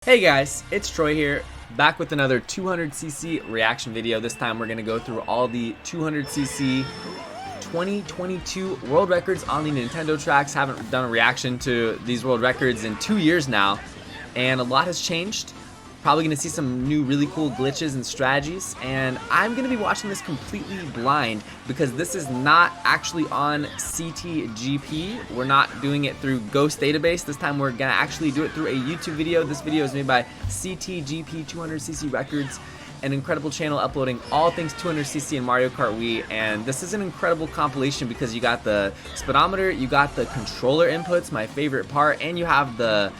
Hey guys, it's Troy here, back with another 200cc reaction video. This time we're going to go through all the 200cc 2022 world records on the Nintendo tracks. Haven't done a reaction to these world records in 2 years now, and a lot has changed. Probably going to see some new really cool glitches and strategies, and I'm going to be watching this completely blind because this is not actually on CTGP. We're not doing it through Ghost Database. This time we're going to actually do it through a YouTube video. This video is made by CTGP 200cc Records, an incredible channel uploading all things 200cc and Mario Kart Wii, and this is an incredible compilation because you got the speedometer, you got the controller inputs, my favorite part, and you have the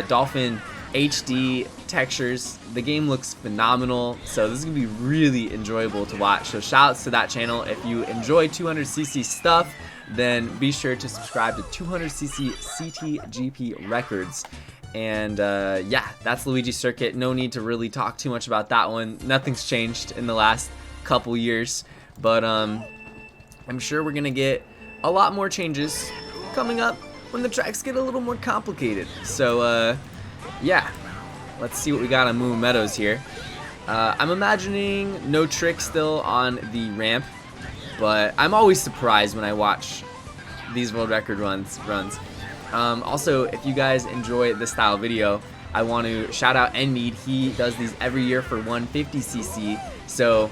Dolphin HD textures. The game looks phenomenal, so this is gonna be really enjoyable to watch. So shoutouts to that channel. If you enjoy 200cc stuff, then be sure to subscribe to 200cc CTGP Records. And yeah, that's Luigi Circuit. No need to really talk too much about that one. Nothing's changed in the last couple years, but I'm sure we're gonna get a lot more changes coming up when the tracks get a little more complicated. So yeah, let's see what we got on Moon Meadows here. I'm imagining no trick still on the ramp, but I'm always surprised when I watch these world record runs. Also, if you guys enjoy this style video, I want to shout out Enmead. He does these every year for 150cc, so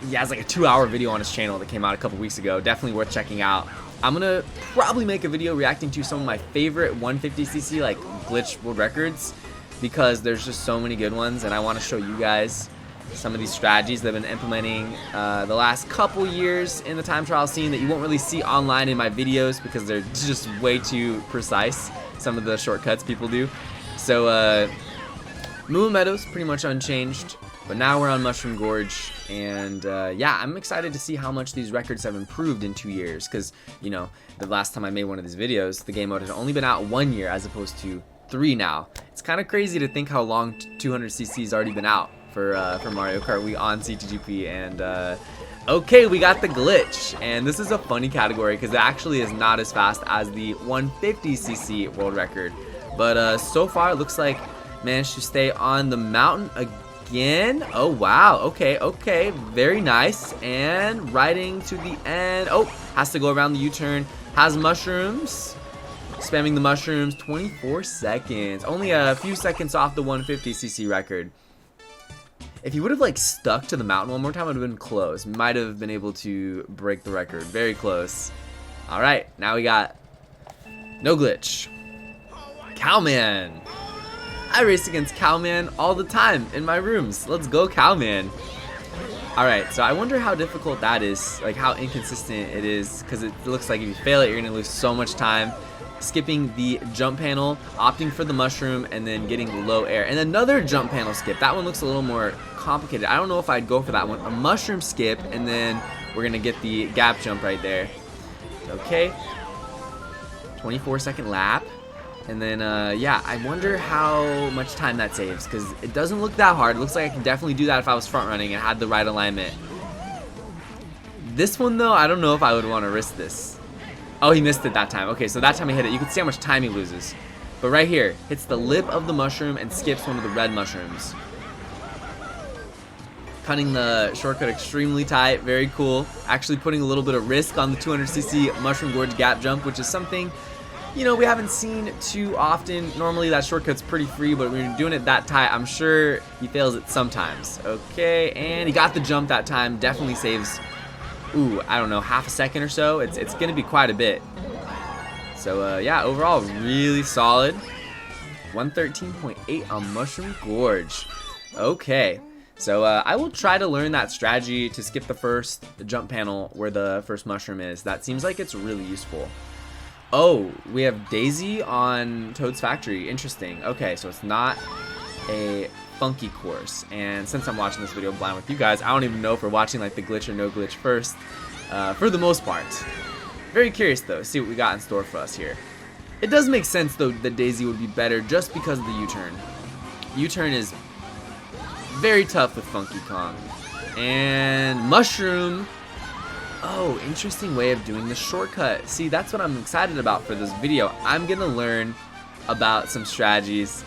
he has like a 2-hour video on his channel that came out a couple weeks ago. Definitely worth checking out. I'm gonna probably make a video reacting to some of my favorite 150cc like glitch world records because there's just so many good ones, and I want to show you guys some of these strategies they've been implementing the last couple years in the time trial scene that you won't really see online in my videos because they're just way too precise, some of the shortcuts people do. So Moon Meadows pretty much unchanged, but now we're on Mushroom Gorge, and yeah, I'm excited to see how much these records have improved in 2 years, because, you know, the last time I made one of these videos, the game mode had only been out 1 year as opposed to 3 now. It's kind of crazy to think how long 200cc's already been out for Mario Kart Wii on CTGP, and okay, we got the glitch, and this is a funny category because it actually is not as fast as the 150cc world record, but so far it looks like managed to stay on the mountain again. Oh wow, okay, very nice, and riding to the end. Oh, has to go around the U-turn, has mushrooms, spamming the mushrooms. 24 seconds, only a few seconds off the 150cc record. If he would have like stuck to the mountain one more time, it would have been close. Might have been able to break the record. Very close. All right, now we got no glitch. Cowman. I race against Cowman all the time in my rooms. Let's go, Cowman. Alright, so I wonder how difficult that is, like how inconsistent it is, because it looks like if you fail it, you're going to lose so much time. Skipping the jump panel, opting for the mushroom, and then getting low air. And another jump panel skip. That one looks a little more complicated. I don't know if I'd go for that one. A mushroom skip, and then we're going to get the gap jump right there. Okay. 24-second lap. And then, yeah, I wonder how much time that saves, because it doesn't look that hard. It looks like I can definitely do that if I was front running and had the right alignment. This one, though, I don't know if I would want to risk this. Oh, he missed it that time. Okay, so that time he hit it. You can see how much time he loses. But right here, hits the lip of the mushroom and skips one of the red mushrooms. Cutting the shortcut extremely tight. Very cool. Actually putting a little bit of risk on the 200cc Mushroom Gorge gap jump, which is something, you know, we haven't seen too often. Normally that shortcut's pretty free, but when you're doing it that tight, I'm sure he fails it sometimes. Okay, and he got the jump that time. Definitely saves, ooh, I don't know, half a second or so. It's gonna be quite a bit. So yeah, overall really solid. 113.8 on Mushroom Gorge. Okay, so I will try to learn that strategy to skip the first jump panel where the first mushroom is. That seems like it's really useful. Oh, we have Daisy on Toad's Factory. Interesting. Okay, so it's not a funky course. And since I'm watching this video blind with you guys, I don't even know if we're watching like the glitch or no glitch first, for the most part. Very curious though, see what we got in store for us here. It does make sense though that Daisy would be better just because of the U-turn. U-turn is very tough with Funky Kong. And Mushroom. Oh, interesting way of doing the shortcut. See, that's what I'm excited about for this video. I'm gonna learn about some strategies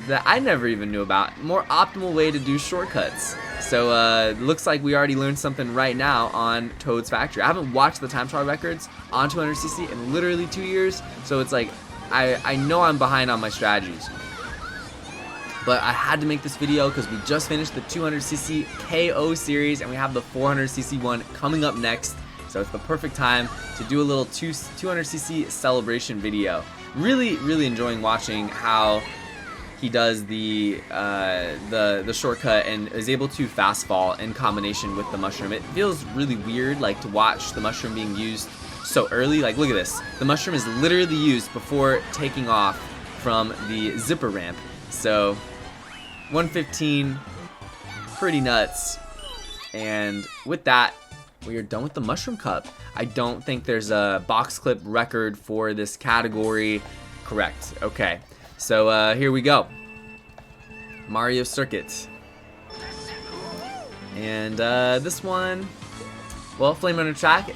that I never even knew about. More optimal way to do shortcuts. So looks like we already learned something right now on Toad's Factory. I haven't watched the time trial records on 200cc in literally 2 years, so it's like I know I'm behind on my strategies. But I had to make this video because we just finished the 200cc KO series and we have the 400cc one coming up next. So it's the perfect time to do a little 200cc celebration video. Really enjoying watching how he does the shortcut and is able to fast fall in combination with the mushroom. It feels really weird, like, to watch the mushroom being used so early. Like, look at this. The mushroom is literally used before taking off from the zipper ramp. So 115, pretty nuts. And with that, we are done with the Mushroom Cup. I don't think there's a box clip record for this category. Correct. Okay. So here we go. Mario Circuit. And this one, well, Flame Runner track.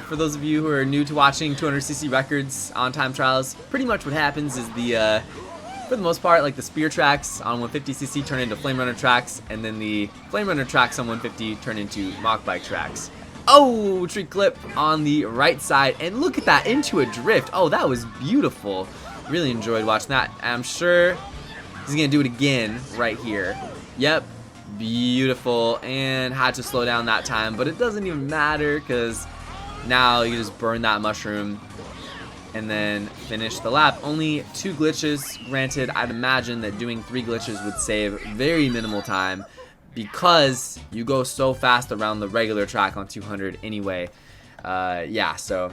For those of you who are new to watching 200cc records on time trials, pretty much what happens is for the most part, like the spear tracks on 150cc turn into Flame Runner tracks, and then the Flame Runner tracks on 150 turn into Mock Bike tracks. Oh, tree clip on the right side, and look at that, into a drift. Oh, that was beautiful. Really enjoyed watching that. I'm sure he's gonna do it again right here. Yep, beautiful, and had to slow down that time, but it doesn't even matter because now you just burn that mushroom and then finish the lap. Only 2 glitches. Granted, I'd imagine that doing 3 glitches would save very minimal time because you go so fast around the regular track on 200 anyway. Yeah, so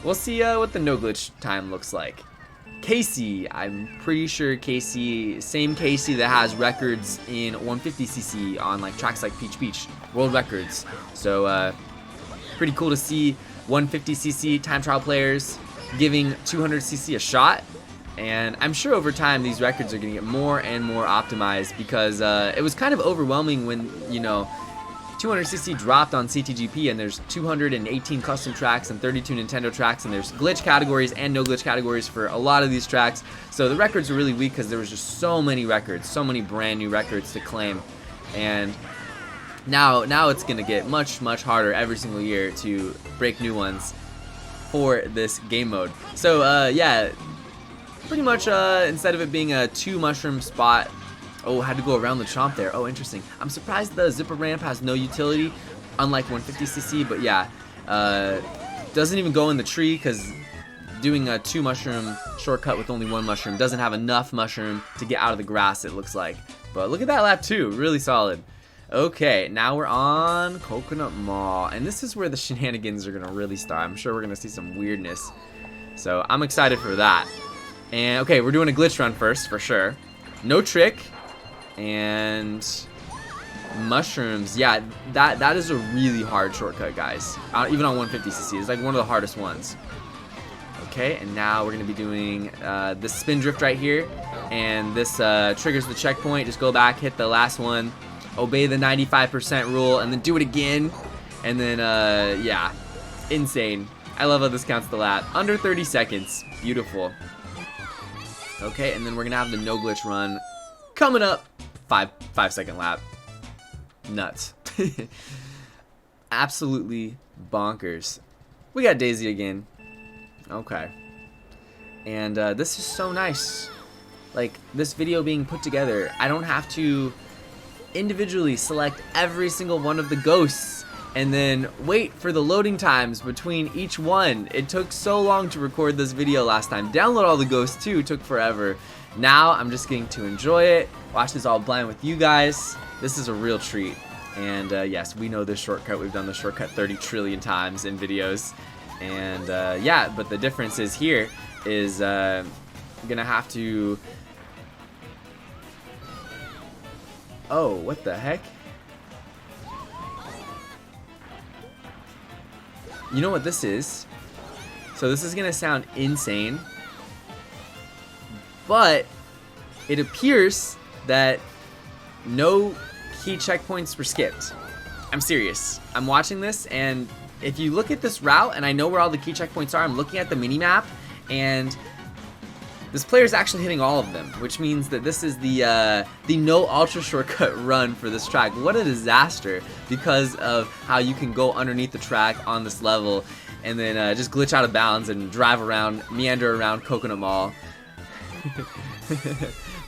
we'll see what the no glitch time looks like. Casey, I'm pretty sure Casey, same Casey that has records in 150cc on like tracks like Peach Beach, world records. So pretty cool to see 150cc time trial players giving 200cc a shot. And I'm sure over time these records are going to get more and more optimized because it was kind of overwhelming when, you know, 200cc dropped on CTGP and there's 218 custom tracks and 32 Nintendo tracks, and there's glitch categories and no glitch categories for a lot of these tracks. So the records were really weak because there was just so many records, so many brand new records to claim. And now it's going to get much harder every single year to break new ones for this game mode. So yeah, pretty much instead of it being a 2 mushroom spot, oh, had to go around the chomp there. Oh, interesting. I'm surprised the zipper ramp has no utility, unlike 150cc, but yeah, doesn't even go in the tree because doing a 2 mushroom shortcut with only 1 mushroom doesn't have enough mushroom to get out of the grass, it looks like. But look at that lap 2, really solid. Okay, now we're on Coconut Mall, and this is where the shenanigans are gonna really start. I'm sure we're gonna see some weirdness, so I'm excited for that. And okay, we're doing a glitch run first for sure. No trick. And mushrooms, yeah, that is a really hard shortcut, guys. Even on 150cc, it's like one of the hardest ones. Okay, and now we're gonna be doing this spin drift right here, and this triggers the checkpoint. Just go back, hit the last one, obey the 95% rule, and then do it again. And then yeah, insane. I love how this counts the lap. Under 30 seconds, beautiful. Okay, and then we're gonna have the no glitch run coming up. 5-second lap. Nuts. Absolutely bonkers. We got Daisy again. Okay. And this is so nice. Like, this video being put together, I don't have to individually select every single one of the ghosts and then wait for the loading times between each one. It took so long to record this video last time. Download all the ghosts too, took forever. Now I'm just getting to enjoy it, watch this all blind with you guys. This is a real treat. And yes, we know this shortcut. We've done the shortcut 30 trillion times in videos. And yeah, but the difference is here is I'm gonna have to... Oh, what the heck? You know what this is? So this is gonna sound insane, but it appears that no key checkpoints were skipped. I'm serious. I'm watching this, and if you look at this route, and I know where all the key checkpoints are, I'm looking at the mini-map, and This player is actually hitting all of them, which means that this is the no ultra shortcut run for this track. What a disaster, because of how you can go underneath the track on this level and then just glitch out of bounds and drive around, meander around Coconut Mall.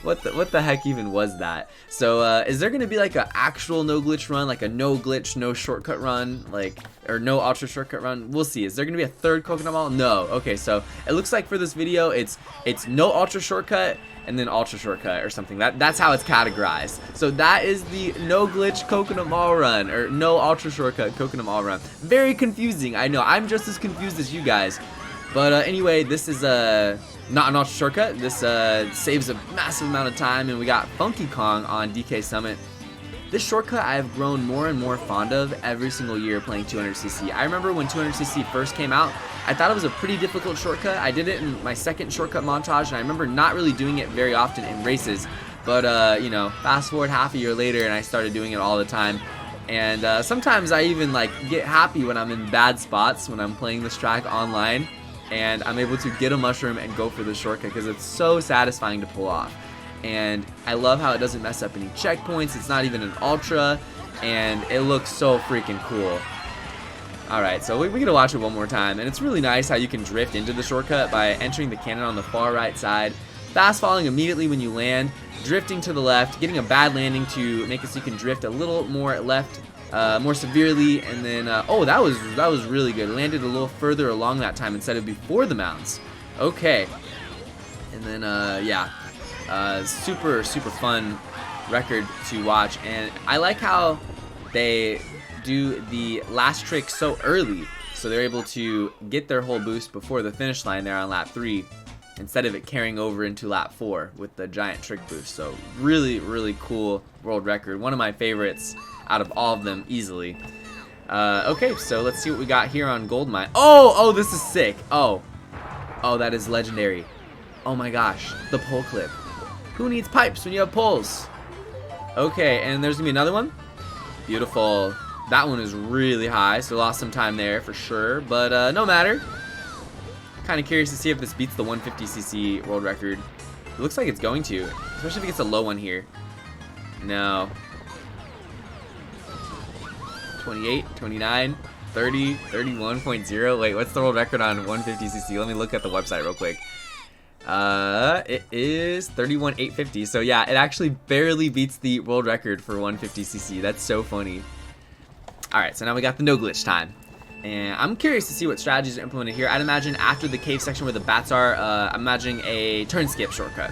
What the heck even was that? So is there gonna be like an actual no glitch run, like a no glitch, no shortcut run, like, or no ultra shortcut run? We'll see. Is there gonna be a third Coconut Mall? No. Okay, so it looks like for this video it's no ultra shortcut and then ultra shortcut or something. That's how it's categorized. So that is the no glitch Coconut Mall run, or no ultra shortcut Coconut Mall run. Very confusing. I know. I'm just as confused as you guys. But anyway, this is not an ultra shortcut. This saves a massive amount of time, and we got Funky Kong on DK Summit. This shortcut I have grown more and more fond of every single year playing 200cc. I remember when 200cc first came out, I thought it was a pretty difficult shortcut. I did it in my second shortcut montage, and I remember not really doing it very often in races. But you know, fast forward half a year later, and I started doing it all the time. And sometimes I even like get happy when I'm in bad spots when I'm playing this track online, and I'm able to get a mushroom and go for the shortcut because it's so satisfying to pull off. And I love how it doesn't mess up any checkpoints. It's not even an ultra, and it looks so freaking cool. Alright, so we're gonna watch it one more time, and it's really nice how you can drift into the shortcut by entering the cannon on the far right side, fast falling immediately when you land, drifting to the left, getting a bad landing to make it so you can drift a little more left, more severely, and then oh, that was really good. Landed a little further along that time instead of before the mounts. Okay, and then yeah, super fun record to watch, and I like how they do the last trick so early, so they're able to get their whole boost before the finish line there on lap 3, instead of it carrying over into lap 4 with the giant trick boost. So really cool world record, one of my favorites out of all of them easily. Okay, so let's see what we got here on Gold Mine. Oh, this is sick. Oh, that is legendary. Oh my gosh, the pole clip. Who needs pipes when you have poles? Okay, and there's gonna be another one. Beautiful. That one is really high, so lost some time there for sure, but no matter. Kind of curious to see if this beats the 150cc world record. It looks like it's going to, especially if it gets a low one here. No. 28, 29, 30, 31.0. Wait, what's the world record on 150cc? Let me look at the website real quick. It is 31,850. So yeah, it actually barely beats the world record for 150cc. That's so funny. Alright, so now we got the no glitch time. And I'm curious to see what strategies are implemented here. I'd imagine after the cave section where the bats are, I'm imagining a turn skip shortcut.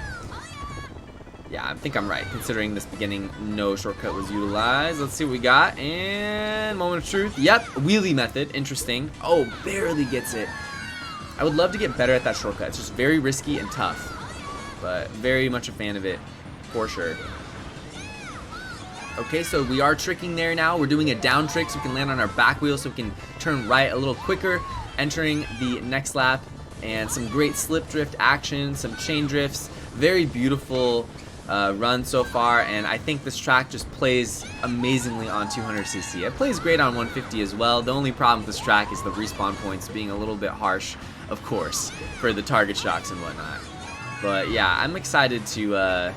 Yeah, I think I'm right, considering this beginning no shortcut was utilized. Let's see what we got. And moment of truth. Yep, wheelie method. Interesting. Oh, barely gets it. I would love to get better at that shortcut. It's just very risky and tough, but very much a fan of it for sure. Okay, so we are tricking there now. We're doing a down trick so we can land on our back wheel so we can turn right a little quicker, entering the next lap. And some great slip drift action, some chain drifts. Very beautiful run so far, and I think this track just plays amazingly on 200cc. It plays great on 150 as well. The only problem with this track is the respawn points being a little bit harsh, of course, for the target shocks and whatnot. But yeah, I'm excited to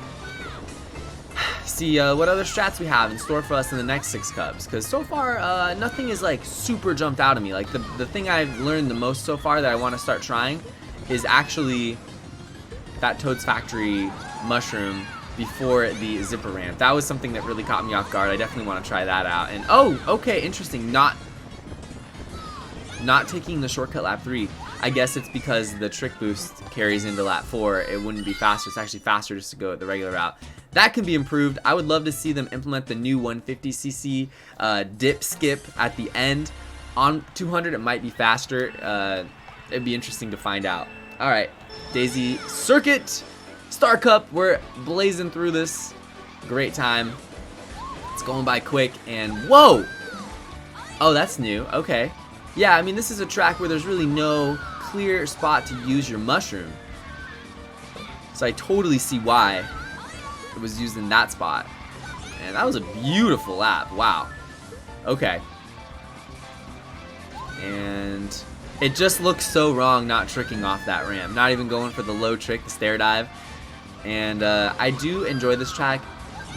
see what other strats we have in store for us in the next 6 Cubs, because so far nothing is like super jumped out at me. Like the thing I've learned the most so far that I want to start trying is actually that Toad's Factory mushroom before the zipper ramp. That was something that really caught me off guard. I definitely want to try that out. And oh, okay, interesting. Not taking the shortcut lap 3. I guess it's because the trick boost carries into lap 4. It wouldn't be faster. It's actually faster just to go the regular route. That can be improved. I would love to see them implement the new 150cc dip skip at the end. On 200, it might be faster. It'd be interesting to find out. All right, Daisy Circuit. Star Cup, we're blazing through this. Great time. It's going by quick, and whoa! Oh, that's new. Okay. Yeah, I mean, this is a track where there's really no clear spot to use your mushroom. So I totally see why it was used in that spot. And that was a beautiful lap. Wow. Okay. And It just looks so wrong not tricking off that ramp, not even going for the low trick, the stair dive. And I do enjoy this track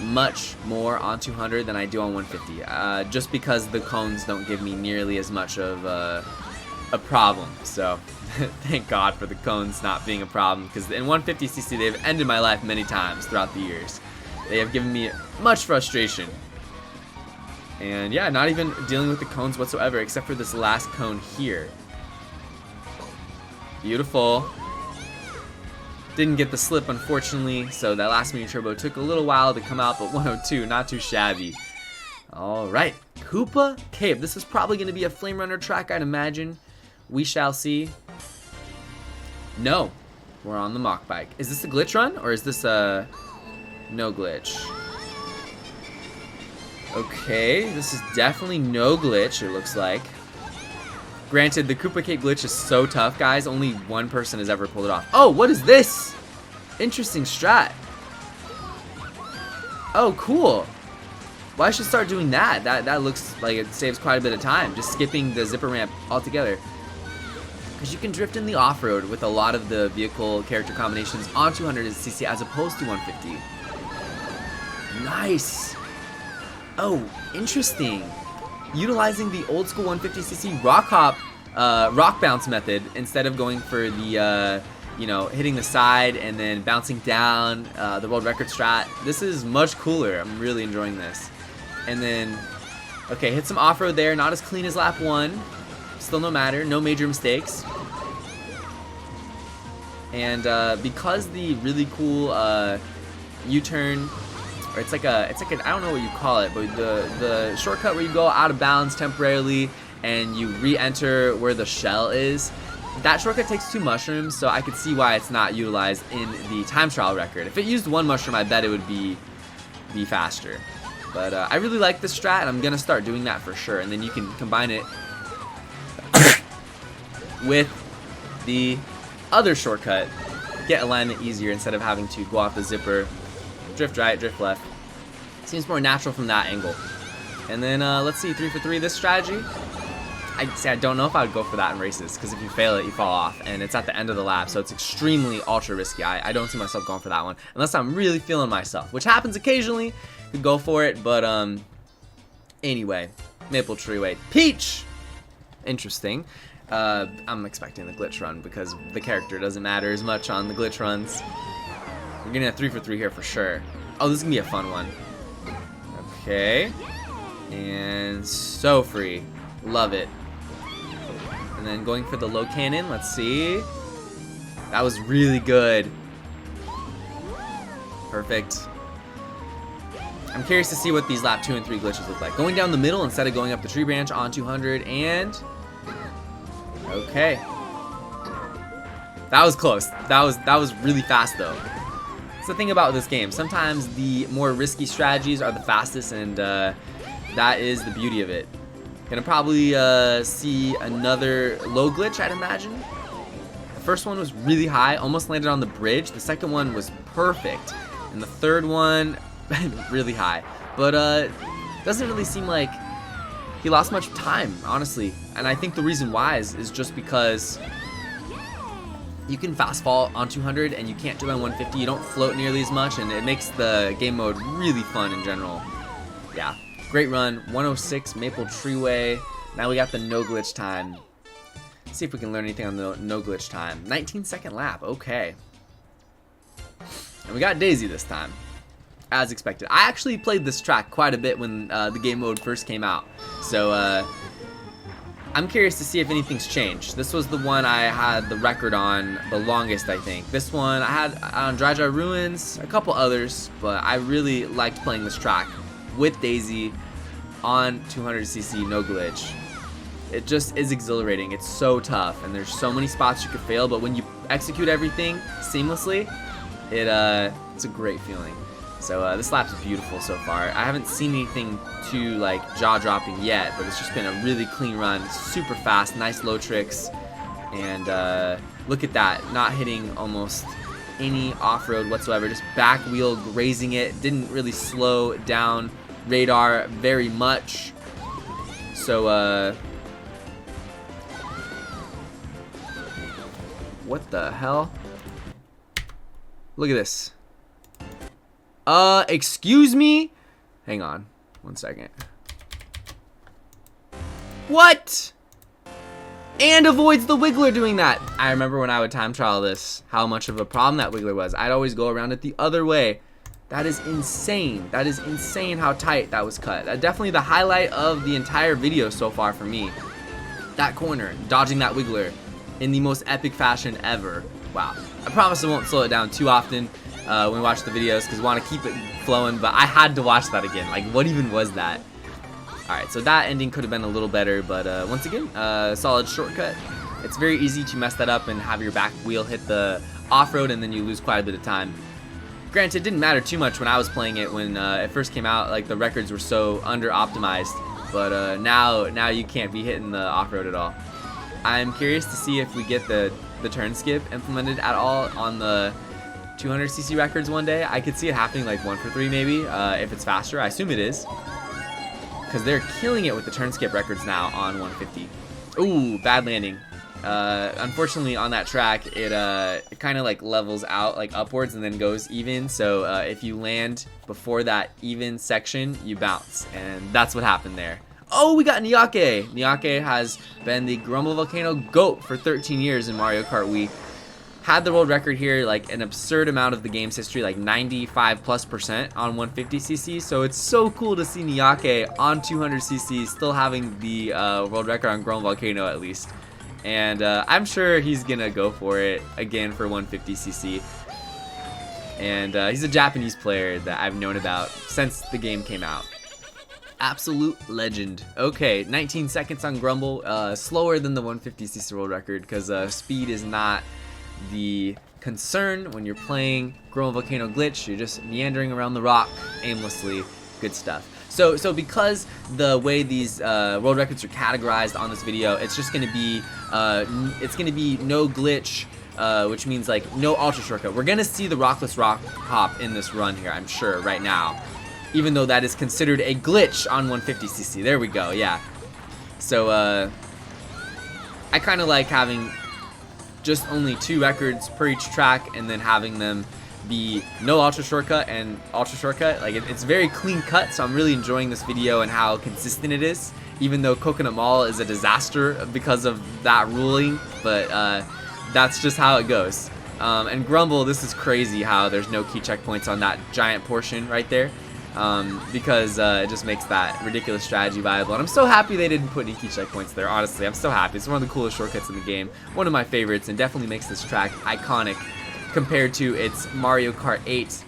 much more on 200 than I do on 150, just because the cones don't give me nearly as much of a problem. So thank God for the cones not being a problem, because in 150cc they've ended my life many times throughout the years. They have given me much frustration. And yeah, not even dealing with the cones whatsoever, except for this last cone here. Beautiful. Didn't get the slip, unfortunately, so that last mini turbo took a little while to come out, but 102, not too shabby. Alright, Koopa Cape. This is probably going to be a Flame Runner track, I'd imagine. We shall see. No, we're on the Mach Bike. Is this a glitch run, or is this a no glitch? Okay, this is definitely no glitch, it looks like. Granted, the Koopa Cape glitch is so tough, guys. Only one person has ever pulled it off. Oh, what is this? Interesting strat. Oh, cool. Well, I should start doing that. That looks like it saves quite a bit of time, just skipping the zipper ramp altogether. Because you can drift in the off-road with a lot of the vehicle character combinations on 200cc as opposed to 150. Nice. Oh, interesting. Utilizing the old school 150cc rock bounce method instead of going for the you know, hitting the side and then bouncing down, the world record strat. This is much cooler. I'm really enjoying this. And then, okay, hit some off-road there. Not as clean as lap 1. Still no matter. No major mistakes. And because the really cool U-turn, or it's like a I don't know what you call it, but the shortcut where you go out of bounds temporarily and you re-enter where the shell is, that shortcut takes 2 mushrooms, so I could see why it's not utilized in the time trial record. If it used 1 mushroom, I bet it would be faster. But I really like this strat, and I'm gonna start doing that for sure. And then you can combine it with the other shortcut, get alignment easier instead of having to go off the zipper. Drift right, drift left. Seems more natural from that angle. And then let's see, 3 for 3 this strategy. I don't know if I would go for that in races, because if you fail it, you fall off, and it's at the end of the lap, so it's extremely ultra risky. I don't see myself going for that one unless I'm really feeling myself, which happens occasionally. Could go for it, but anyway, Maple Treeway. Peach. Interesting. I'm expecting the glitch run because the character doesn't matter as much on the glitch runs. We're getting a 3 for 3 here for sure. Oh, this is gonna be a fun one. Okay. And so free. Love it. And then going for the low cannon. Let's see. That was really good. Perfect. I'm curious to see what these lap 2 and 3 glitches look like. Going down the middle instead of going up the tree branch on 200 and... Okay. That was close. That was really fast though. That's the thing about this game. Sometimes the more risky strategies are the fastest, and that is the beauty of it. Gonna probably see another low glitch, I'd imagine. The first one was really high, almost landed on the bridge. The second one was perfect. And the third one, really high. But doesn't really seem like he lost much time, honestly. And I think the reason why is just because you can fast fall on 200 and you can't do it on 150. You don't float nearly as much, and it makes the game mode really fun in general. Yeah, great run. 106 Maple Treeway. Now we got the no glitch time. Let's see if we can learn anything on the no glitch time. 19-second lap. Okay. And we got Daisy this time, as expected. I actually played this track quite a bit when the game mode first came out. So I'm curious to see if anything's changed. This was the one I had the record on the longest, I think. This one I had on Dry Dry Ruins, a couple others, but I really liked playing this track with Daisy on 200cc no glitch. It just is exhilarating. It's so tough, and there's so many spots you could fail, but when you execute everything seamlessly, it's a great feeling. So this lap's beautiful so far. I haven't seen anything too like jaw-dropping yet, but it's just been a really clean run. Super fast, nice low tricks, and look at that, not hitting almost any off-road whatsoever, just back wheel grazing it. Didn't really slow down radar very much. So What the hell? Look at this. Excuse me? Hang on. 1 second. What? And avoids the wiggler doing that. I remember when I would time trial this, how much of a problem that wiggler was. I'd always go around it the other way. That is insane. That is insane how tight that was cut. Definitely the highlight of the entire video so far for me. That corner, dodging that wiggler in the most epic fashion ever. Wow. I promise I won't slow it down too often when we watch the videos because we want to keep it flowing, but I had to watch that again. Like, what even was that? Alright, so that ending could have been a little better, but once again, solid shortcut. It's very easy to mess that up and have your back wheel hit the off-road and then you lose quite a bit of time. Granted, it didn't matter too much when I was playing it when it first came out. Like, the records were so under-optimized, but now you can't be hitting the off-road at all. I'm curious to see if we get the turn skip implemented at all on the 200cc records one day. I could see it happening like 1 for 3 maybe, if it's faster. I assume it is, because they're killing it with the turn skip records now on 150. Ooh, bad landing. Unfortunately on that track, it kind of like levels out like upwards and then goes even. So if you land before that even section, you bounce, and that's what happened there. Oh, we got Nyake. Nyake has been the Grumble Volcano GOAT for 13 years in Mario Kart Wii. Had the world record here like an absurd amount of the game's history, like 95+% on 150cc. So it's so cool to see Nyake on 200cc still having the world record on Grumble Volcano at least. And I'm sure he's gonna go for it again for 150cc. And he's a Japanese player that I've known about since the game came out. Absolute legend. Okay, 19 seconds on Grumble, slower than the 150cc world record because speed is not the concern when you're playing Grumble Volcano Glitch. You're just meandering around the rock aimlessly. Good stuff. So because the way these world records are categorized on this video, it's just gonna be no glitch, which means like no ultra shortcut. We're gonna see the rockless rock hop in this run here, I'm sure, right now, even though that is considered a glitch on 150cc. There we go. Yeah. So I kind of like having just only 2 records per each track, and then having them be no ultra shortcut and ultra shortcut. Like it's very clean cut, so I'm really enjoying this video and how consistent it is, even though Coconut Mall is a disaster because of that ruling, but that's just how it goes. And Grumble, this is crazy how there's no key checkpoints on that giant portion right there, because it just makes that ridiculous strategy viable. And I'm so happy they didn't put any key checkpoints there, honestly. I'm so happy. It's one of the coolest shortcuts in the game, one of my favorites, and definitely makes this track iconic compared to its Mario Kart 8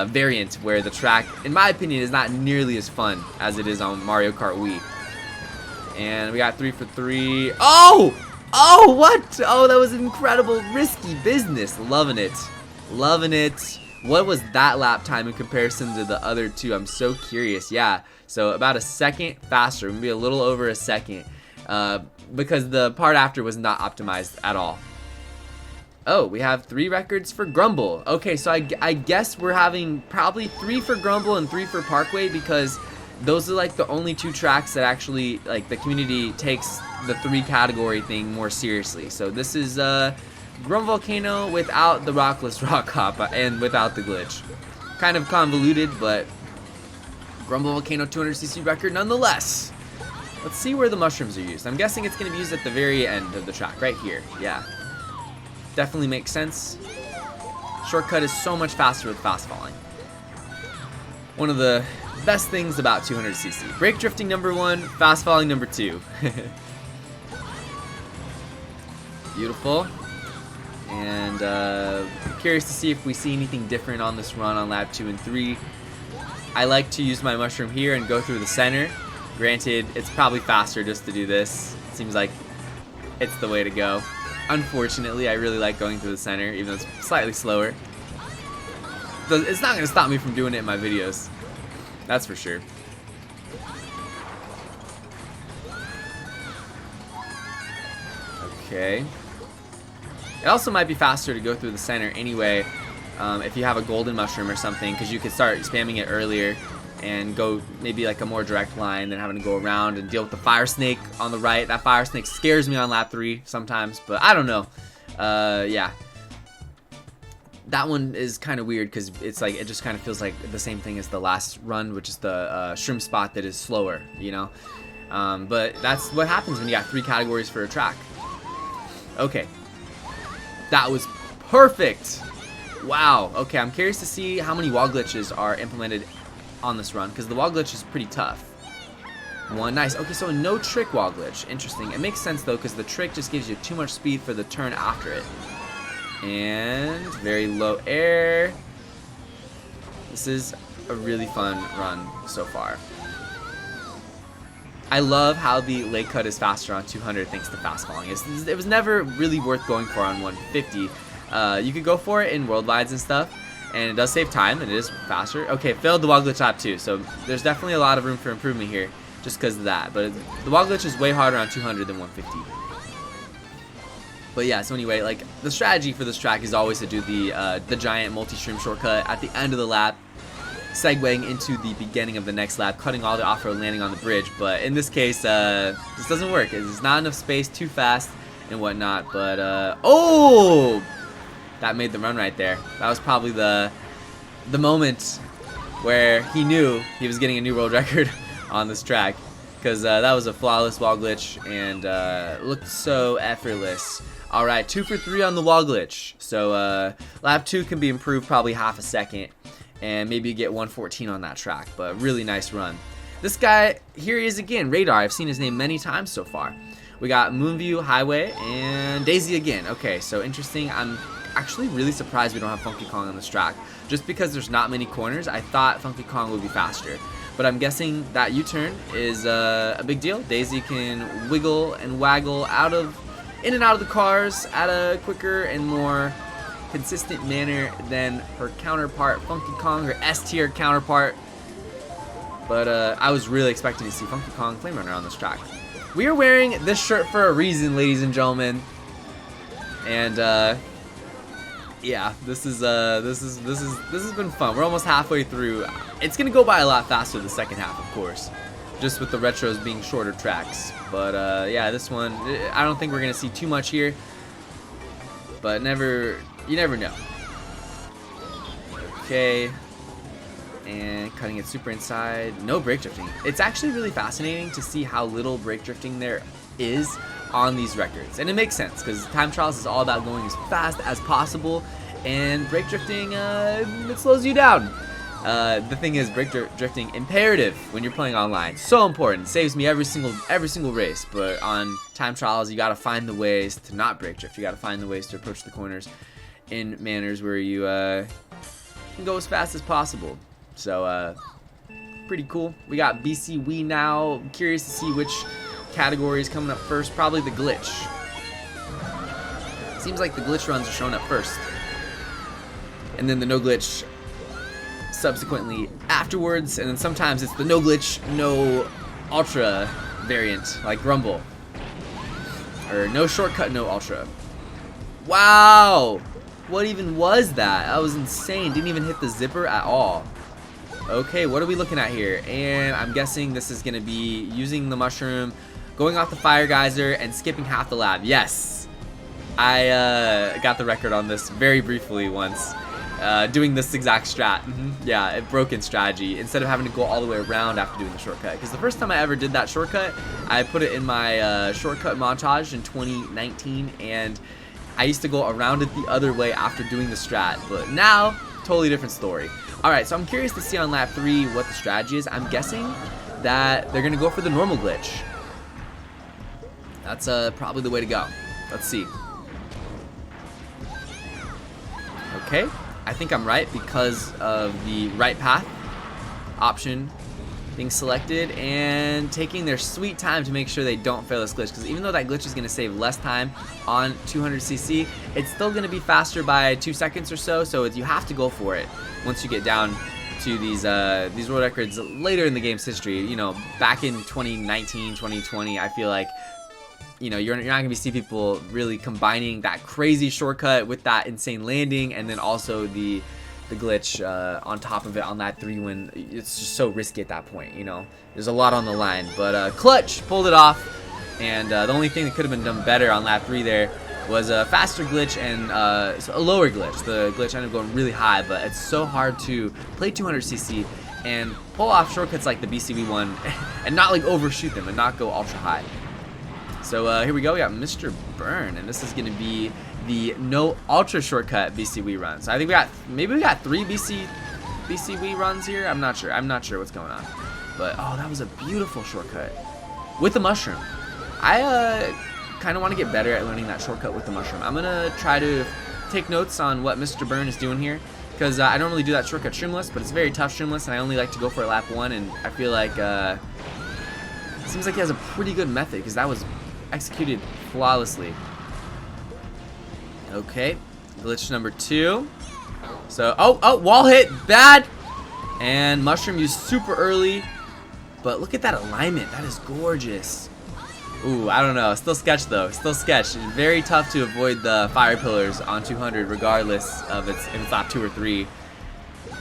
variant, where the track, in my opinion, is not nearly as fun as it is on Mario Kart Wii. And we got 3 for 3. Oh! Oh, what? Oh, that was incredible, risky business. Loving it. Loving it. What was that lap time in comparison to the other 2? I'm so curious. Yeah, so about a second faster, maybe a little over a second, because the part after was not optimized at all. Oh, we have 3 records for Grumble. Okay, so I guess we're having probably 3 for Grumble and 3 for Parkway, because those are like the only 2 tracks that actually, like, the community takes the 3 category thing more seriously. So this is Grumble Volcano without the rockless rock hop and without the glitch. Kind of convoluted, but Grumble Volcano 200cc record nonetheless. Let's see where the mushrooms are used. I'm guessing it's going to be used at the very end of the track, right here. Yeah. Definitely makes sense. Shortcut is so much faster with fast falling. One of the best things about 200cc. Brake drifting #1, fast falling #2. Beautiful. And curious to see if we see anything different on this run on lap 2 and 3. I like to use my mushroom here and go through the center. Granted, it's probably faster just to do this. It seems like it's the way to go. Unfortunately, I really like going through the center, even though it's slightly slower. It's not going to stop me from doing it in my videos. That's for sure. Okay. It also might be faster to go through the center anyway, if you have a golden mushroom or something, because you could start spamming it earlier and go maybe like a more direct line than having to go around and deal with the fire snake on the right. That fire snake scares me on lap 3 sometimes, but I don't know. Yeah. That one is kind of weird because it's like it just kind of feels like the same thing as the last run, which is the shrimp spot that is slower, you know. But that's what happens when you got 3 categories for a track. Okay, that was perfect. Wow. Okay, I'm curious to see how many wall glitches are implemented on this run because the wall glitch is pretty tough. One, nice. Okay, so no trick wall glitch. Interesting. It makes sense though because the trick just gives you too much speed for the turn after it. And very low air. This is a really fun run so far. I love how the lake cut is faster on 200 thanks to fast falling. It was never really worth going for on 150. You could go for it in worldwides and stuff, and it does save time and it is faster. Okay, failed the wall glitch lap too, so there's definitely a lot of room for improvement here just because of that. But the wall glitch is way harder on 200 than 150. But yeah, so anyway, like the strategy for this track is always to do the giant multi-stream shortcut at the end of the lap, segueing into the beginning of the next lap, cutting all the off-road, landing on the bridge. But in this case, this doesn't work. There's not enough space, too fast and whatnot. But oh, that made the run right there. That was probably the moment where he knew he was getting a new world record on this track, because that was a flawless wall glitch and looked so effortless. Alright, 2 for 3 on the wall glitch. So lap 2 can be improved probably half a second, and maybe you get 114 on that track, but really nice run. This guy, here he is again, Radar. I've seen his name many times so far. We got Moonview, Highway, and Daisy again. Okay, so interesting. I'm actually really surprised we don't have Funky Kong on this track. Just because there's not many corners, I thought Funky Kong would be faster. But I'm guessing that U-turn is a big deal. Daisy can wiggle and waggle in and out of the cars at a quicker and more consistent manner than her counterpart, Funky Kong, her S-tier counterpart. But I was really expecting to see Funky Kong Flame Runner on this track. We are wearing this shirt for a reason, ladies and gentlemen. And yeah, this has been fun. We're almost halfway through. It's gonna go by a lot faster the second half, of course, just with the retros being shorter tracks. But yeah, this one, I don't think we're gonna see too much here. But you never know. Okay, and cutting it super inside. No brake drifting. It's actually really fascinating to see how little brake drifting there is on these records, and it makes sense because time trials is all about going as fast as possible, and brake drifting it slows you down. The thing is, brake drifting imperative when you're playing online. So important, saves me every single race. But on time trials, you gotta find the ways to not brake drift. You gotta find the ways to approach the corners in manners where you can go as fast as possible. So pretty cool. We got BC Wii now. I'm curious to see which category is coming up first. Probably the glitch. Seems like the glitch runs are showing up first, and then the no glitch subsequently afterwards, and then sometimes it's the no glitch, no ultra variant like Grumble, or no shortcut, no ultra. Wow, what even was that? That was insane. Didn't even hit the zipper at all. Okay, what are we looking at here? And I'm guessing this is gonna be using the mushroom, going off the fire geyser, and skipping half the lap. Yes, I got the record on this very briefly once, doing this exact strat. Yeah, a broken strategy. Instead of having to go all the way around after doing the shortcut, because the first time I ever did that shortcut, I put it in my shortcut montage in 2019, and I used to go around it the other way after doing the strat. But now, totally different story. Alright, so I'm curious to see on lap 3 what the strategy is. I'm guessing that they're gonna go for the normal glitch. That's probably the way to go. Let's see. Okay, I think I'm right because of the right path option being selected and taking their sweet time to make sure they don't fail this glitch, because even though that glitch is going to save less time on 200cc, it's still going to be faster by 2 seconds or so, so you have to go for it once you get down to these world records later in the game's history. You know, back in 2019, 2020, I feel like, you know, you're not going to see people really combining that crazy shortcut with that insane landing, and then also the glitch on top of it on lap 3, when it's just so risky at that point. You know, there's a lot on the line. But Clutch pulled it off, and the only thing that could have been done better on lap 3 there was a faster glitch and a lower glitch. The glitch ended up going really high, but it's so hard to play 200cc and pull off shortcuts like the BCB one and not like overshoot them and not go ultra high. So here we go. We got Mr. Burn, and this is going to be the no ultra shortcut BCB run. So I think maybe we got 3 BCB runs here. I'm not sure. I'm not sure what's going on. But oh, that was a beautiful shortcut with the mushroom. I kind of want to get better at learning that shortcut with the mushroom. I'm gonna try to take notes on what Mr. Burn is doing here, because I don't really do that shortcut streamless, but it's very tough streamless, and I only like to go for a lap 1, and I feel like it seems like he has a pretty good method, because that was executed flawlessly. Okay, glitch number 2. So, oh, wall hit, bad, and mushroom used super early, but look at that alignment, that is gorgeous. Ooh, I don't know. Still sketch though. Still sketch. Very tough to avoid the fire pillars on 200, regardless of if it's lap 2 or 3. It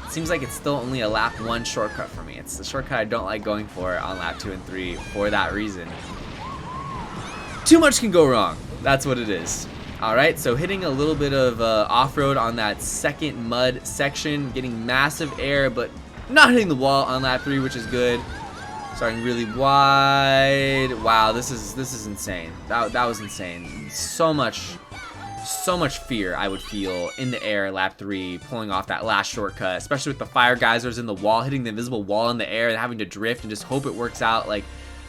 seems like it's still only a lap 1 shortcut for me. It's the shortcut I don't like going for on lap 2 and 3 for that reason. Too much can go wrong. That's what it is. All right, so hitting a little bit of off-road on that second mud section, getting massive air, but not hitting the wall on lap 3, which is good. Starting really wide. Wow, this is insane. That was insane. So much fear I would feel in the air lap 3, pulling off that last shortcut, especially with the fire geysers in the wall, hitting the invisible wall in the air and having to drift and just hope it works out. Like,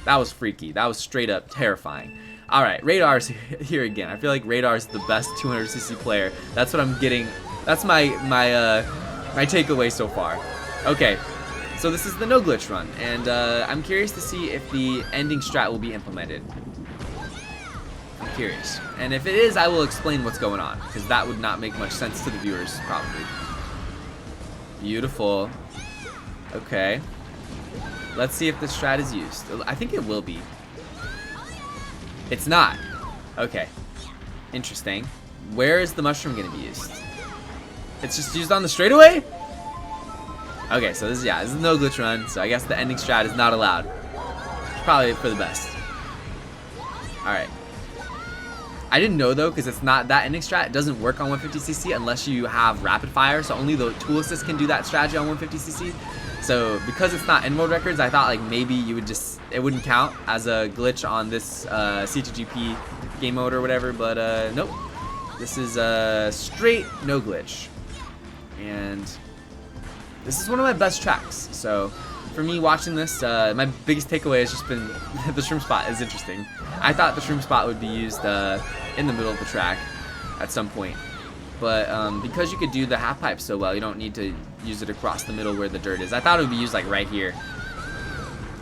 that was freaky. That was straight up terrifying. All right, Radar's here again. I feel like Radar's the best 200cc player. That's what I'm getting. That's my takeaway so far. Okay. So this is the no glitch run, and I'm curious to see if the ending strat will be implemented. I'm curious. And if it is, I will explain what's going on, because that would not make much sense to the viewers, probably. Beautiful. Okay. Let's see if the strat is used. I think it will be. It's not. Okay. Interesting. Where is the mushroom going to be used? It's just used on the straightaway? Okay, so this is a no glitch run, so I guess the ending strat is not allowed. Probably for the best. Alright. I didn't know though, because it's not that ending strat. It doesn't work on 150cc unless you have rapid fire, so only the tool assist can do that strategy on 150cc. So because it's not in world records, I thought like maybe you would it wouldn't count as a glitch on this CTGP game mode or whatever, but nope. This is a straight no glitch. And this is one of my best tracks, so for me watching this, my biggest takeaway has just been the shroom spot is interesting. I thought the shroom spot would be used in the middle of the track at some point, but because you could do the half pipe so well, you don't need to use it across the middle where the dirt is. I thought it would be used like right here.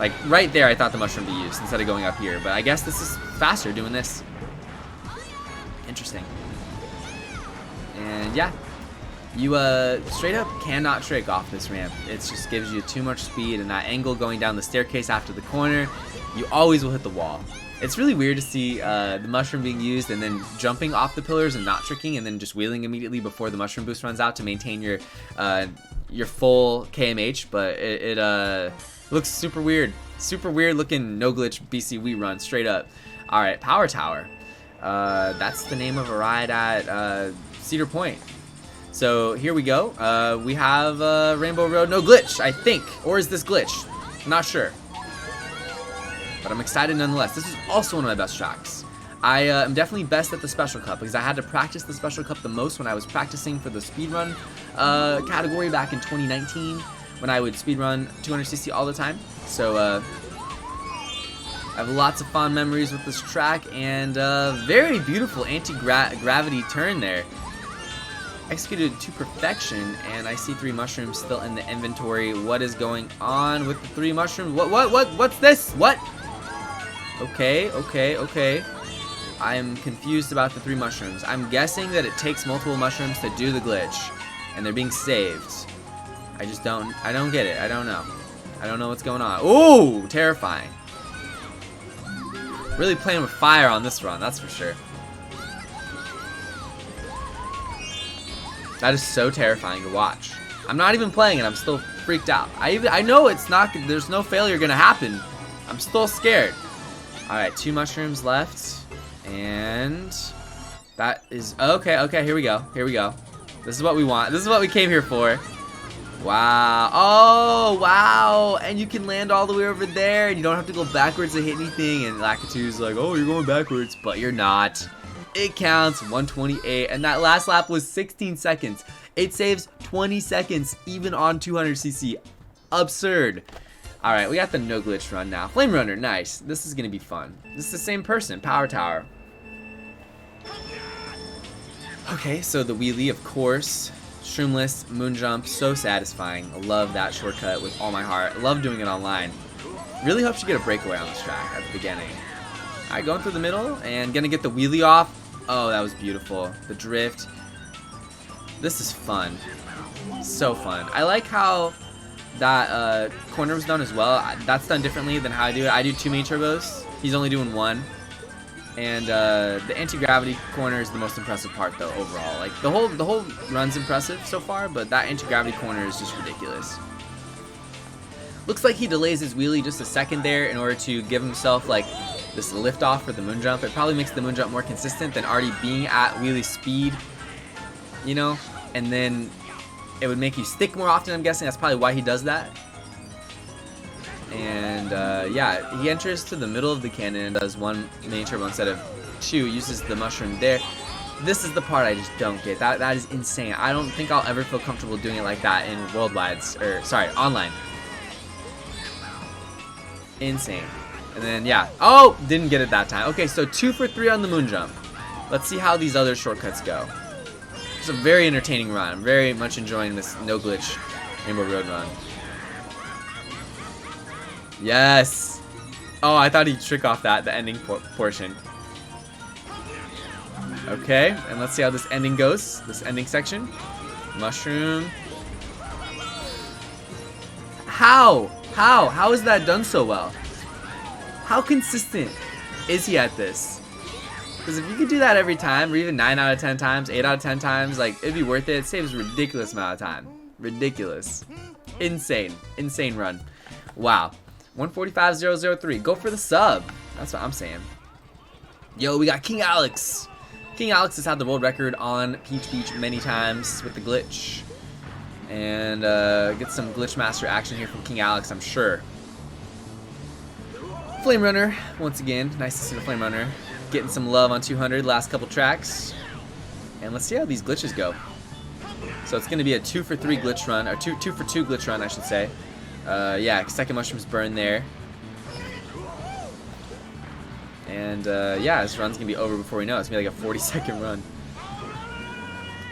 Like right there I thought the mushroom would be used instead of going up here, but I guess this is faster doing this. Interesting. And yeah. You straight up cannot trick off this ramp. It just gives you too much speed, and that angle going down the staircase after the corner, you always will hit the wall. It's really weird to see the mushroom being used and then jumping off the pillars and not tricking and then just wheeling immediately before the mushroom boost runs out to maintain your full KMH, but it looks super weird. Super weird looking no glitch BCW run straight up. Alright, Power Tower. That's the name of a ride at Cedar Point. So here we go. We have Rainbow Road no glitch, I think. Or is this glitch? I'm not sure. But I'm excited nonetheless. This is also one of my best tracks. I am definitely best at the Special Cup because I had to practice the Special Cup the most when I was practicing for the speedrun category back in 2019 when I would speedrun 200cc all the time. So I have lots of fond memories with this track, and very beautiful anti-gravity turn there. Executed to perfection, and I see 3 mushrooms still in the inventory. What is going on with the 3 mushrooms? What's this? What? Okay. I am confused about the 3 mushrooms. I'm guessing that it takes multiple mushrooms to do the glitch, and they're being saved. I don't get it. I don't know. I don't know what's going on. Ooh, terrifying. Really playing with fire on this run, that's for sure. That is so terrifying to watch. I'm not even playing it. I'm still freaked out. I know it's not. There's no failure gonna happen. I'm still scared. All right, 2 mushrooms left, and That is okay. Okay, here we go. Here we go. This is what we want. This is what we came here for. Wow. Oh, wow. And you can land all the way over there, and you don't have to go backwards to hit anything. And Lakitu's like, oh, you're going backwards, but you're not. It counts. 128. And that last lap was 16 seconds. It saves 20 seconds even on 200cc. Absurd. All right, we got the no glitch run now. Flame Runner, nice. This is going to be fun. This is the same person. Power Tower. Okay, so the wheelie, of course. Shroomless, moon jump, so satisfying. I love that shortcut with all my heart. I love doing it online. Really hope you get a breakaway on this track at the beginning. Alright, going through the middle and gonna get the wheelie off. Oh, that was beautiful. The drift. This is fun. So fun. I like how that corner was done as well. That's done differently than how I do it. I do too many turbos. He's only doing one. And the anti-gravity corner is the most impressive part, though, overall. Like the whole run's impressive so far, but that anti-gravity corner is just ridiculous. Looks like he delays his wheelie just a second there in order to give himself like this lift off for the moon jump. It probably makes the moon jump more consistent than already being at wheelie speed, you know. And then it would make you stick more often. I'm guessing that's probably why he does that. And yeah, he enters to the middle of the cannon and does one main turbo instead of two. Uses the mushroom there. This is the part I just don't get. That is insane. I don't think I'll ever feel comfortable doing it like that in worldwides, or sorry, online. Insane. And then yeah, oh, didn't get it that time. Okay, so 2 for 3 on the moon jump. Let's see how these other shortcuts go. It's a very entertaining run. I'm very much enjoying this no glitch Rainbow Road run. Yes. Oh, I thought he'd trick off the ending portion. Okay, and let's see how this ending goes. This ending section. Mushroom. How is that done so well? How consistent is he at this? Because if you could do that every time, or even 9 out of 10 times, 8 out of 10 times, like, it'd be worth it. It saves a ridiculous amount of time. Ridiculous. Insane. Insane run. Wow. 145.003. Go for the sub. That's what I'm saying. Yo, we got King Alex. King Alex has had the world record on Peach Beach many times with the glitch. And get some glitch master action here from King Alex, I'm sure. Flame Runner, once again. Nice to see the Flame Runner getting some love on 200 last couple tracks. And let's see how these glitches go. So it's going to be a 2 for 3 glitch run, or 2 for 2 glitch run, I should say. Yeah, second mushroom's burn there. And yeah, this run's gonna be over before we know it. It's gonna be like a 40-second run.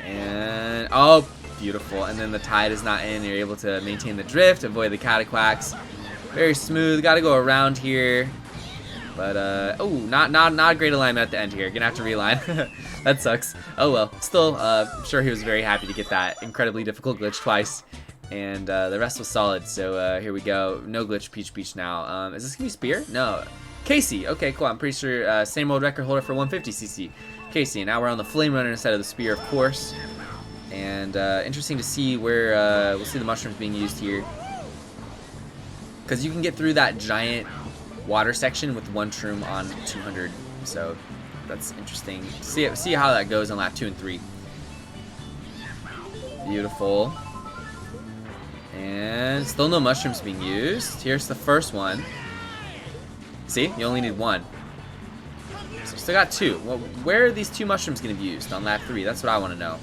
And oh, beautiful. And then the tide is not in. You're able to maintain the drift, avoid the cataquacks. Very smooth. Got to go around here. But oh, not a great alignment at the end here. Gonna have to realign. That sucks. Oh well. Still, I'm sure he was very happy to get that incredibly difficult glitch twice. And the rest was solid, so here we go. No glitch Peach Beach now. Is this gonna be Spear? No. Casey. Okay, cool. I'm pretty sure same old record holder for 150cc. Casey. Now we're on the Flame Runner instead of the Spear, of course. And interesting to see where we'll see the mushrooms being used here, because you can get through that giant water section with one shroom on 200. So that's interesting. See how that goes on lap 2 and 3. Beautiful. And still no mushrooms being used. Here's the first one. See, you only need one. So still got 2. Well, where are these 2 mushrooms going to be used on lap 3? That's what I want to know.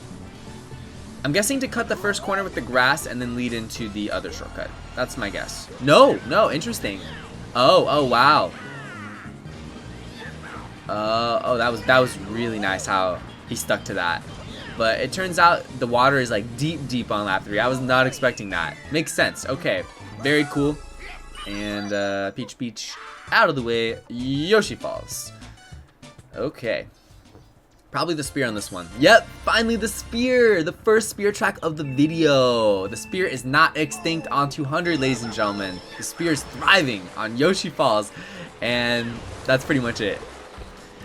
I'm guessing to cut the first corner with the grass and then lead into the other shortcut. That's my guess. No, interesting. Oh, wow. Oh, that was really nice how he stuck to that. But it turns out the water is like deep on lap 3. I was not expecting that. Makes sense. Okay. Very cool. And Peach Beach out of the way. Yoshi Falls. Okay. Probably the spear on this one. Yep, finally the spear. The first spear track of the video. The spear is not extinct on 200, ladies and gentlemen. The spear is thriving on Yoshi Falls. And that's pretty much it.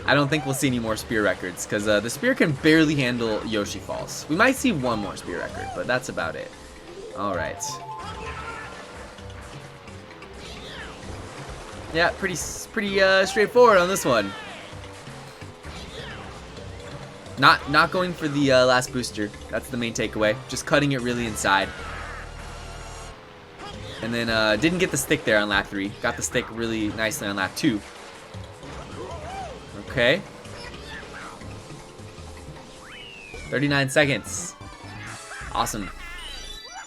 I don't think we'll see any more spear records, because the spear can barely handle Yoshi Falls. We might see one more spear record, but that's about it. Alright. Yeah, pretty straightforward on this one. Not going for the last booster. That's the main takeaway. Just cutting it really inside. And then didn't get the stick there on lap 3. Got the stick really nicely on lap 2. Okay. 39 seconds. Awesome.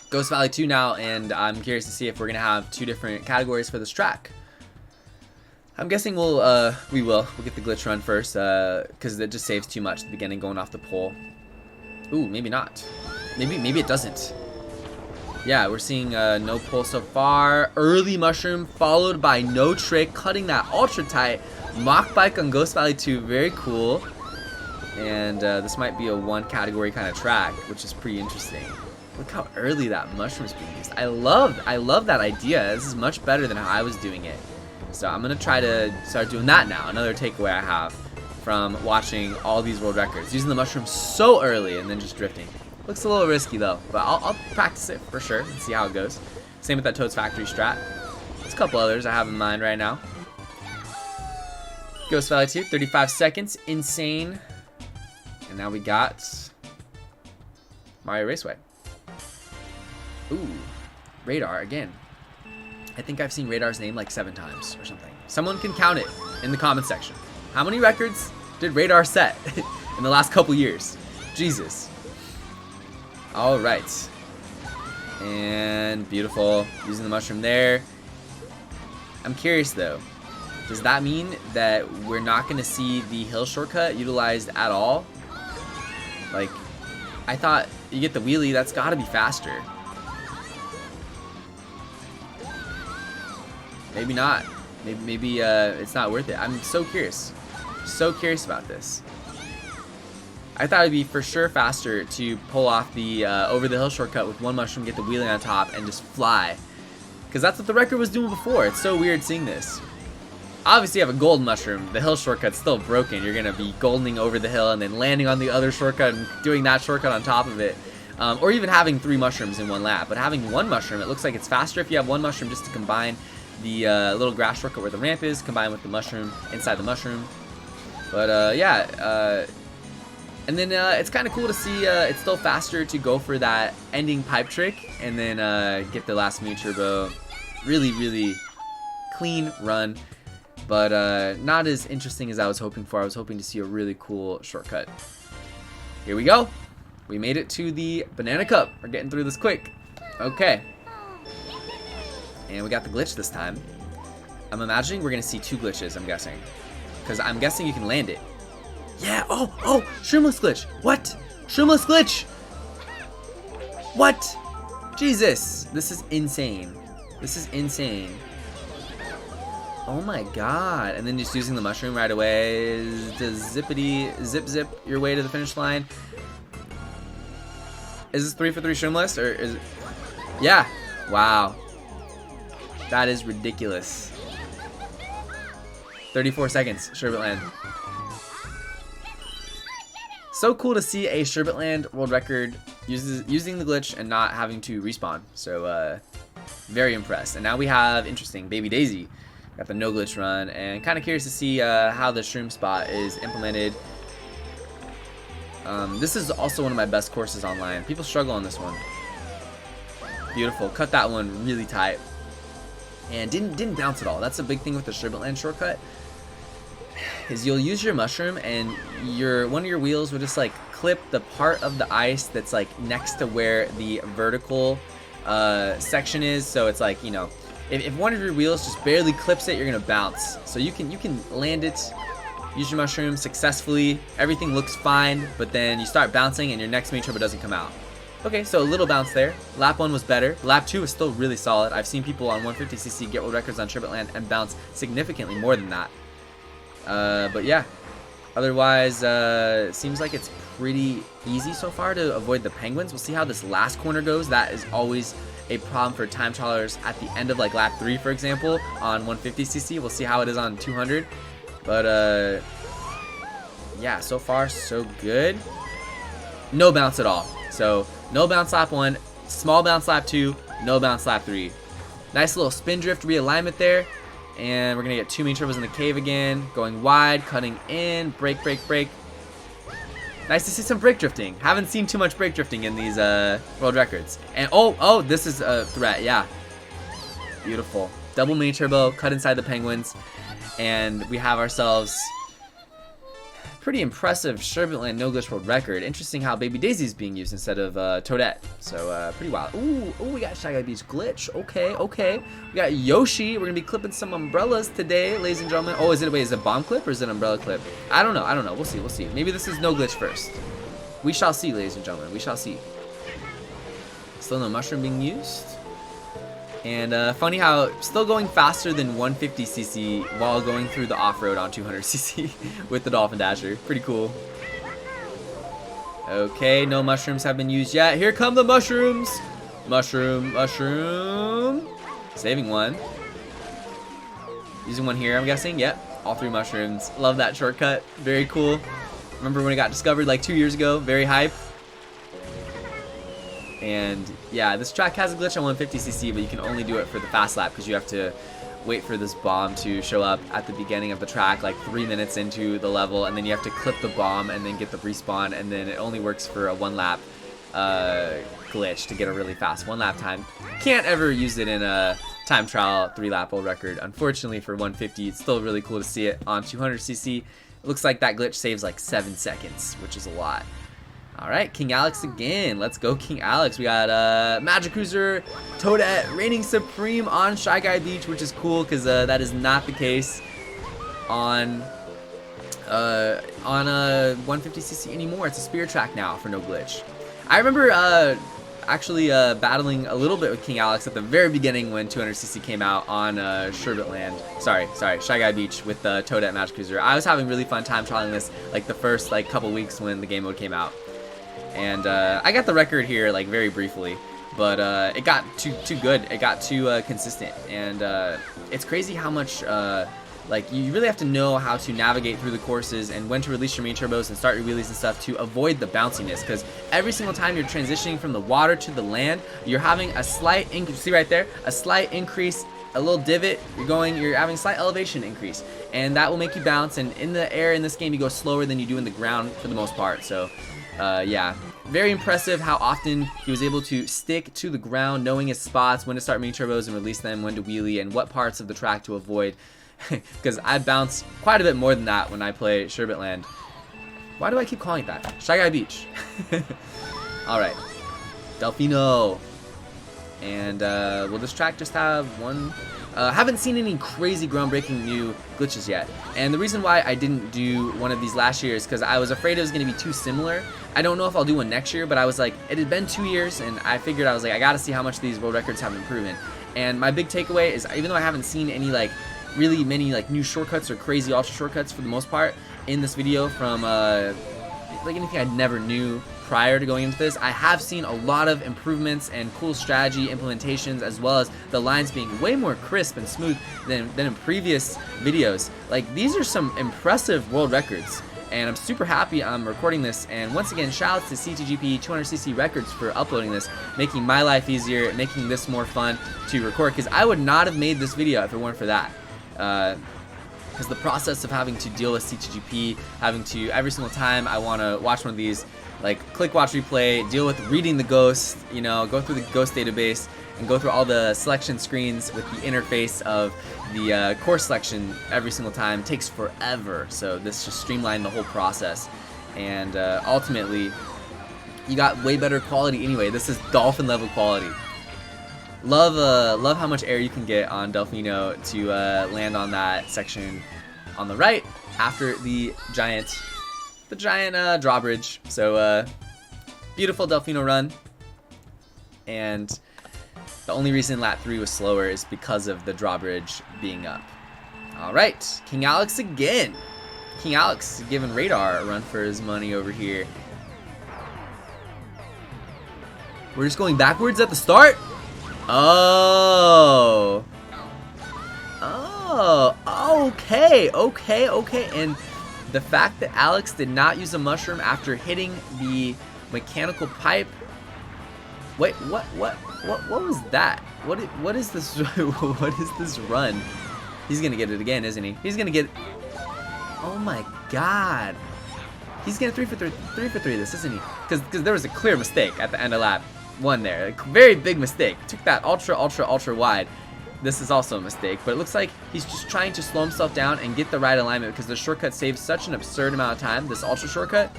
Ghost Valley 2 now, and I'm curious to see if we're gonna have 2 different categories for this track. I'm guessing we'll get the glitch run first, because it just saves too much at the beginning going off the pole. Ooh, maybe not. Maybe it doesn't. Yeah, we're seeing no pole so far. Early mushroom followed by no trick, cutting that ultra tight. Mock bike on Ghost Valley 2, very cool. And this might be a 1 category kind of track, which is pretty interesting. Look how early that mushroom is being used. I love that idea. This is much better than how I was doing it. So I'm gonna try to start doing that now. Another takeaway I have from watching all these world records. Using the mushroom so early and then just drifting. Looks a little risky though, but I'll practice it for sure and see how it goes. Same with that Toad's Factory strat. There's a couple others I have in mind right now. Ghost Valley 2, 35 seconds, insane. And now we got Mario Raceway. Ooh, Radar again. I think I've seen Radar's name like 7 times or something. Someone can count it in the comment section. How many records did Radar set in the last couple years? Jesus. All right. And beautiful. Using the mushroom there. I'm curious though. Does that mean that we're not going to see the hill shortcut utilized at all? Like, I thought you get the wheelie, that's got to be faster. Maybe not. Maybe it's not worth it. I'm so curious. So curious about this. I thought it'd be for sure faster to pull off the over the hill shortcut with 1 mushroom, get the wheelie on top, and just fly. Because that's what the record was doing before. It's so weird seeing this. Obviously, you have a gold mushroom. The hill shortcut's still broken. You're going to be goldening over the hill and then landing on the other shortcut and doing that shortcut on top of it. Or even having 3 mushrooms in 1 lap. But having 1 mushroom, it looks like it's faster if you have 1 mushroom just to combine the little grass shortcut where the ramp is, combined with the mushroom inside the mushroom. But yeah, and then it's kind of cool to see it's still faster to go for that ending pipe trick and then get the last Mew Turbo. Really, really clean run, but not as interesting as I was hoping for. I was hoping to see a really cool shortcut. Here we go. We made it to the Banana Cup. We're getting through this quick. Okay. And we got the glitch this time. I'm imagining we're going to see 2 glitches, I'm guessing. Because I'm guessing you can land it. Yeah, oh, Shroomless glitch. What? Shroomless glitch. What? Jesus, this is insane. This is insane. Oh my god. And then just using the mushroom right away to zip your way to the finish line. Is this 3 for 3 Shroomless, or is it? Yeah. Wow. That is ridiculous. 34 seconds, Sherbet Land. So cool to see a Sherbet Land world record using the glitch and not having to respawn. So very impressed. And now we have, interesting, Baby Daisy. Got the no glitch run, and kind of curious to see how the shroom spot is implemented. This is also one of my best courses online. People struggle on this one. Beautiful. Cut that one really tight. And didn't bounce at all. That's a big thing with the Sherbet Land shortcut. Is you'll use your mushroom and one of your wheels will just like clip the part of the ice that's like next to where the vertical section is. So it's like, you know, if one of your wheels just barely clips it, you're gonna bounce. So you can land it, use your mushroom successfully, everything looks fine, but then you start bouncing and your next main turbo doesn't come out. Okay, so a little bounce there. Lap 1 was better. Lap 2 is still really solid. I've seen people on 150cc get world records on Sherbet Land and bounce significantly more than that. But yeah, otherwise, seems like it's pretty easy so far to avoid the penguins. We'll see how this last corner goes. That is always a problem for time trialers at the end of like lap 3, for example, on 150cc. We'll see how it is on 200. But yeah, so far so good. No bounce at all. So no bounce lap 1, small bounce lap 2, no bounce lap 3. Nice little spin drift realignment there. And we're going to get 2 main turbos in the cave again. Going wide, cutting in, brake. Nice to see some brake drifting. Haven't seen too much brake drifting in these world records. And oh, this is a threat. Yeah, beautiful. Double mini turbo, cut inside the penguins, and we have ourselves pretty impressive Sherbetland no glitch world record. Interesting how Baby Daisy is being used instead of Toadette. So pretty wild. Ooh, we got Shy Guy Beach glitch. Okay. We got Yoshi. We're gonna be clipping some umbrellas today, ladies and gentlemen. Oh, is it a bomb clip or is it an umbrella clip? I don't know. We'll see. Maybe this is no glitch first. We shall see, ladies and gentlemen. We shall see. Still no mushroom being used. And funny how still going faster than 150cc while going through the off-road on 200cc with the Dolphin Dasher. Pretty cool. Okay, no mushrooms have been used yet. Here come the mushrooms. Mushroom. Saving one. Using one here, I'm guessing. Yep, all 3 mushrooms. Love that shortcut. Very cool. Remember when it got discovered like 2 years ago? Very hype. And yeah, this track has a glitch on 150cc, but you can only do it for the fast lap because you have to wait for this bomb to show up at the beginning of the track, like 3 minutes into the level, and then you have to clip the bomb and then get the respawn, and then it only works for a 1 lap glitch to get a really fast 1 lap time. Can't ever use it in a time trial 3 lap world record. Unfortunately for 150, it's still really cool to see it on 200cc. It looks like that glitch saves like 7 seconds, which is a lot. Alright, King Alex again. Let's go, King Alex. We got Magic Cruiser, Toadette reigning supreme on Shy Guy Beach, which is cool because that is not the case on 150cc anymore. It's a spear track now for no glitch. I remember actually battling a little bit with King Alex at the very beginning when 200cc came out on Sherbetland. Sorry, Shy Guy Beach with the Toadette Magic Cruiser. I was having really fun time trialing this like the first like couple weeks when the game mode came out. And I got the record here like very briefly, but it got too good. It got too consistent, and it's crazy how much like you really have to know how to navigate through the courses and when to release your main turbos and start your wheelies and stuff to avoid the bounciness. Because every single time you're transitioning from the water to the land, you're having a slight increase. See right there, a slight increase. A little divot, you're having slight elevation increase, and that will make you bounce. And in the air in this game, you go slower than you do in the ground for the most part. So, yeah, very impressive how often he was able to stick to the ground, knowing his spots, when to start mini turbos and release them, when to wheelie, and what parts of the track to avoid. Because I bounce quite a bit more than that when I play Sherbetland. Why do I keep calling it that? Shy Guy Beach. All right, Delfino. And will this track just have one? Haven't seen any crazy groundbreaking new glitches yet. And the reason why I didn't do one of these last year is because I was afraid it was going to be too similar. I don't know if I'll do one next year, but I was like, it had been 2 years, and I figured I was like, I got to see how much these world records have improved. And my big takeaway is, even though I haven't seen any like really many like new shortcuts or crazy ultra shortcuts for the most part in this video from like anything I never knew prior to going into this, I have seen a lot of improvements and cool strategy implementations, as well as the lines being way more crisp and smooth than in previous videos. Like, these are some impressive world records, and I'm super happy I'm recording this. And once again, shout out to CTGP 200cc Records for uploading this, making my life easier, making this more fun to record, because I would not have made this video if it weren't for that. Because the process of having to deal with CTGP, having to, every single time I want to watch one of these, like click, watch, replay, deal with reading the ghost, you know, go through the ghost database and go through all the selection screens with the interface of the course selection every single time, it takes forever. So this just streamlined the whole process, and ultimately you got way better quality anyway. This is dolphin level quality. Love how much air you can get on Delfino to land on that section on the right after the giant drawbridge. So beautiful Delfino run, and the only reason lap 3 was slower is because of the drawbridge being up. Alright, King Alex again. King Alex giving Radar a run for his money over here. We're just going backwards at the start? Oh, okay. And the fact that Alex did not use a mushroom after hitting the mechanical pipe. Wait, what was that? What is this? What is this run? He's gonna get it again, isn't he? He's gonna get. Oh my God! He's getting 3 for 3 this, isn't he? Because there was a clear mistake at the end of lap 1 there. A very big mistake. Took that ultra wide. This is also a mistake, but it looks like he's just trying to slow himself down and get the right alignment because the shortcut saves such an absurd amount of time, this ultra shortcut,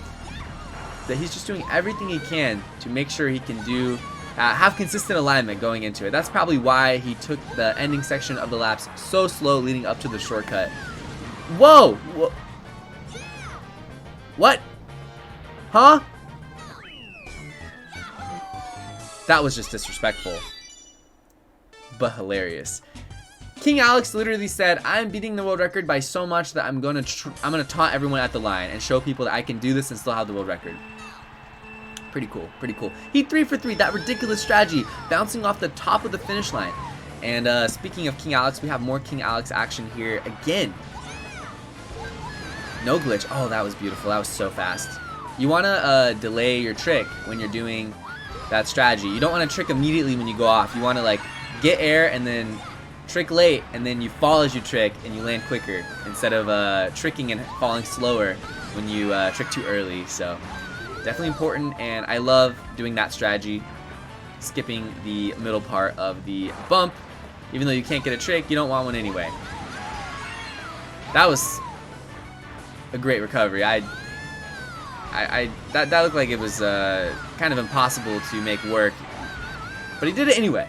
that he's just doing everything he can to make sure he can do have consistent alignment going into it. That's probably why he took the ending section of the laps so slow leading up to the shortcut. Whoa! What? Huh? That was just disrespectful, but hilarious. King Alex literally said, "I'm beating the world record by so much that I'm gonna taunt everyone at the line and show people that I can do this and still have the world record." Pretty cool, pretty cool. He 3 for 3, that ridiculous strategy, bouncing off the top of the finish line. And speaking of King Alex, we have more King Alex action here again. No glitch. Oh, that was beautiful. That was so fast. You want to delay your trick when you're doing that strategy. You don't want to trick immediately when you go off. You want to like get air and then trick late, and then you fall as you trick and you land quicker instead of tricking and falling slower when you trick too early. So definitely important, and I love doing that strategy, skipping the middle part of the bump. Even though you can't get a trick, you don't want one anyway. That was a great recovery. That looked like it was kind of impossible to make work, but he did it anyway.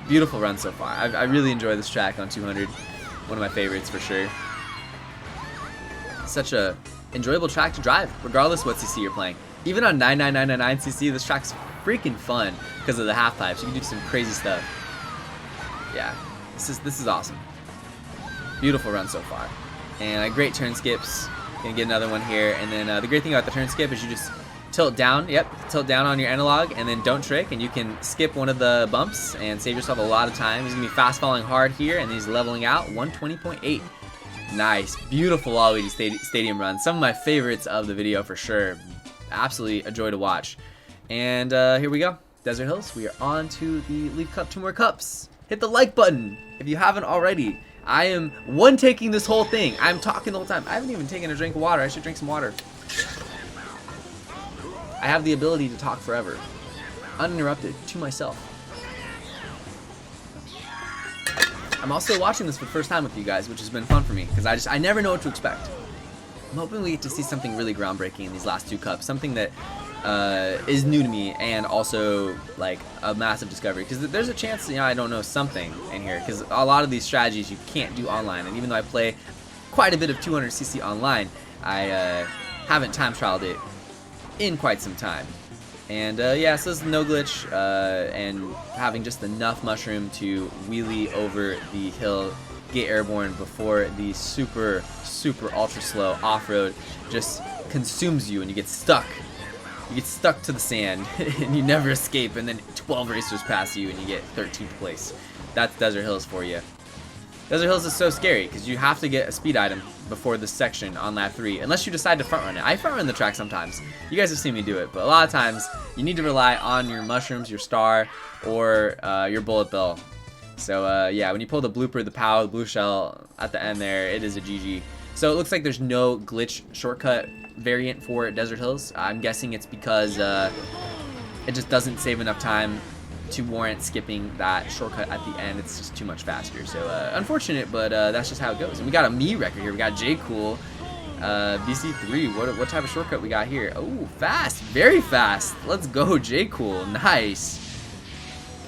Beautiful run so far. I really enjoy this track on 200. One of my favorites for sure. Such a enjoyable track to drive, regardless what CC you're playing. Even on 99999 CC, this track's freaking fun because of the half pipes. You can do some crazy stuff. Yeah, this is awesome. Beautiful run so far, and great turn skips. Gonna get another one here, and then the great thing about the turn skip is you just tilt down. Yep, tilt down on your analog, and then don't trick, and you can skip one of the bumps and save yourself a lot of time. He's gonna be fast falling hard here, and he's leveling out 120.8. Nice, beautiful Waluigi Stadium run. Some of my favorites of the video for sure. Absolutely a joy to watch. And here we go, Desert Hills. We are on to the Leaf Cup. 2 more cups. Hit the like button if you haven't already. I am one-taking this whole thing. I'm talking the whole time. I haven't even taken a drink of water. I should drink some water. I have the ability to talk forever, uninterrupted, to myself. I'm also watching this for the first time with you guys, which has been fun for me, because I never know what to expect. I'm hoping we get to see something really groundbreaking in these last 2 cups, something that is new to me and also like a massive discovery, because there's a chance, you know, I don't know something in here, because a lot of these strategies you can't do online, and even though I play quite a bit of 200cc online, I haven't time trialed it in quite some time. And yeah, so this is no glitch, and having just enough mushroom to wheelie over the hill, get airborne before the super ultra slow off-road just consumes you and you get stuck. You get stuck to the sand and you never escape, and then 12 racers pass you and you get 13th place. That's Desert Hills for you. Desert Hills is so scary because you have to get a speed item before this section on lap 3, unless you decide to front run it. I front run the track sometimes. You guys have seen me do it, but a lot of times you need to rely on your mushrooms, your star, or your bullet bill. So yeah, when you pull the blooper, the POW, the blue shell at the end there, it is a GG. So it looks like there's no glitch shortcut variant for Desert Hills. I'm guessing it's because it just doesn't save enough time to warrant skipping that shortcut at the end. It's just too much faster. So unfortunate, but that's just how it goes. And we got a me record here. We got J Cool, BC3. What type of shortcut we got here? Oh, fast, very fast. Let's go, J Cool. Nice.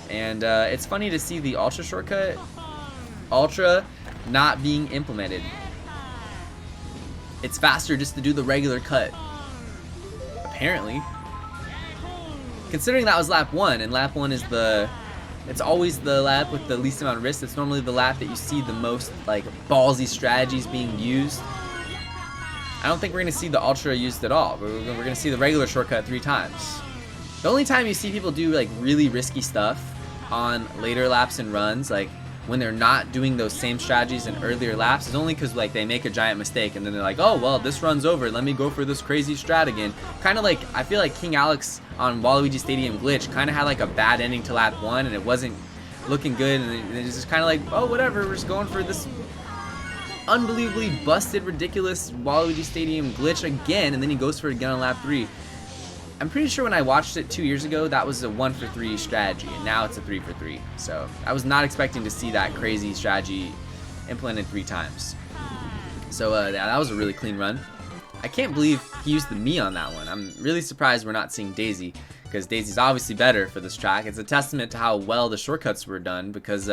And it's funny to see the ultra shortcut, ultra, not being implemented. It's faster just to do the regular cut, apparently. Considering that was lap 1, and lap 1 is it's always the lap with the least amount of risk. It's normally the lap that you see the most like ballsy strategies being used. I don't think we're gonna see the ultra used at all. We're gonna see the regular shortcut 3 times. The only time you see people do like really risky stuff on later laps and runs, like when they're not doing those same strategies in earlier laps, is only because like they make a giant mistake and then they're like, oh well, this run's over, let me go for this crazy strat again. Kind of like, I feel like King Alex on Waluigi Stadium Glitch kind of had like a bad ending to lap 1 and it wasn't looking good, and it's just kind of like, oh whatever, we're just going for this unbelievably busted, ridiculous Waluigi Stadium glitch again, and then he goes for it again on lap 3. I'm pretty sure when I watched it 2 years ago, that was a 1-for-3 strategy, and now it's a 3-for-3. So I was not expecting to see that crazy strategy implemented 3 times. So that was a really clean run. I can't believe he used the Mii on that one. I'm really surprised we're not seeing Daisy, because Daisy's obviously better for this track. It's a testament to how well the shortcuts were done, because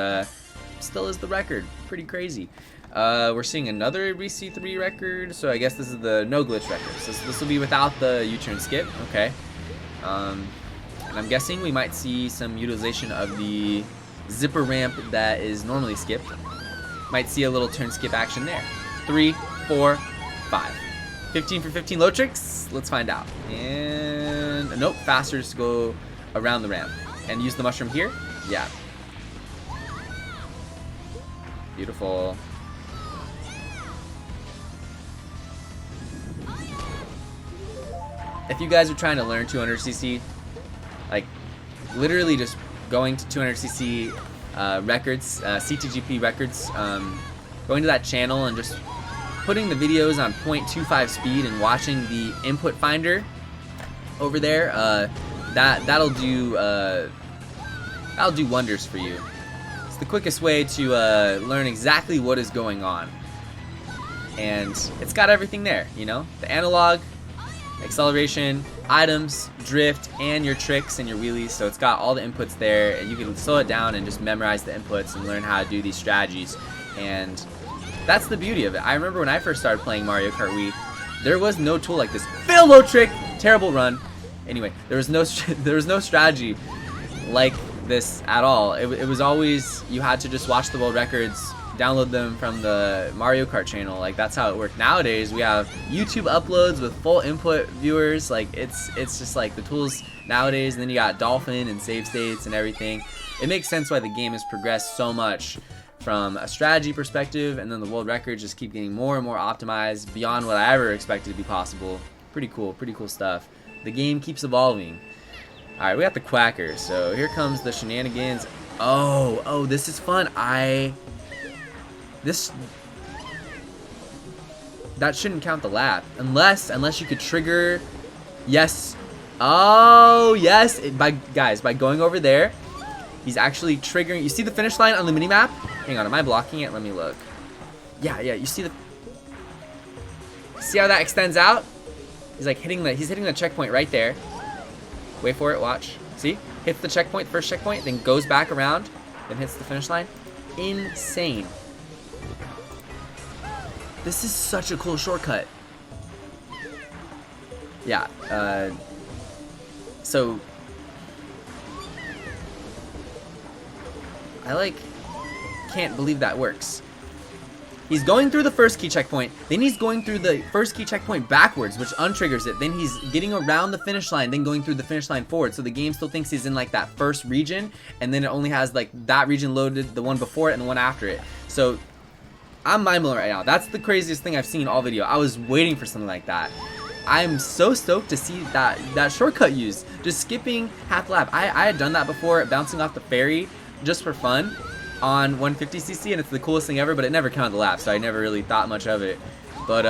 still is the record. Pretty crazy. We're seeing another RC3 record, so I guess this is the no glitch record. So this will be without the U-turn skip. Okay. And I'm guessing we might see some utilization of the zipper ramp that is normally skipped. Might see a little turn skip action there. 3, 4, 5. 15 for 15 low tricks. Let's find out. And nope, faster just to go around the ramp and use the mushroom here. Yeah. Beautiful. If you guys are trying to learn 200cc, like literally just going to 200cc records, CTGP records, going to that channel and just putting the videos on 0.25 speed and watching the input finder over there, that'll do wonders for you. It's the quickest way to learn exactly what is going on, and it's got everything there. You know, the analog, acceleration, items, drift, and your tricks and your wheelies. So it's got all the inputs there, and you can slow it down and just memorize the inputs and learn how to do these strategies. And that's the beauty of it. I remember when I first started playing Mario Kart Wii, there was no tool like this. Fail low trick, terrible run. Anyway, there was no strategy like this at all. It was always, you had to just watch the world records, download them from the Mario Kart channel. Like, that's how it worked. Nowadays we have YouTube uploads with full input viewers. Like, it's just like the tools nowadays. And then you got Dolphin and save states and everything. It makes sense why the game has progressed so much from a strategy perspective, and then the world records just keep getting more and more optimized beyond what I ever expected to be possible. Pretty cool stuff. The game keeps evolving. Alright, we got the Quacker, so here comes the shenanigans. Oh, this is fun. That shouldn't count the lap. Unless you could trigger. Yes. Oh, yes. By going over there, he's actually triggering. You see the finish line on the minimap? Hang on, am I blocking it? Let me look. Yeah, you see how that extends out? He's like hitting the checkpoint right there. Wait for it, watch. See? Hits the checkpoint, first checkpoint, then goes back around, then hits the finish line. Insane. This is such a cool shortcut. Yeah, so I can't believe that works. He's going through the first key checkpoint, then he's going through the first key checkpoint backwards, which untriggers it. Then he's getting around the finish line, then going through the finish line forward. So the game still thinks he's in like that first region, and then it only has like that region loaded, the one before it and the one after it. So I'm mind blown right now. That's the craziest thing I've seen all video. I was waiting for something like that. I'm so stoked to see that shortcut used. Just skipping half lap. I had done that before, bouncing off the ferry just for fun on 150cc, and it's the coolest thing ever, but it never counted the lap, so I never really thought much of it. But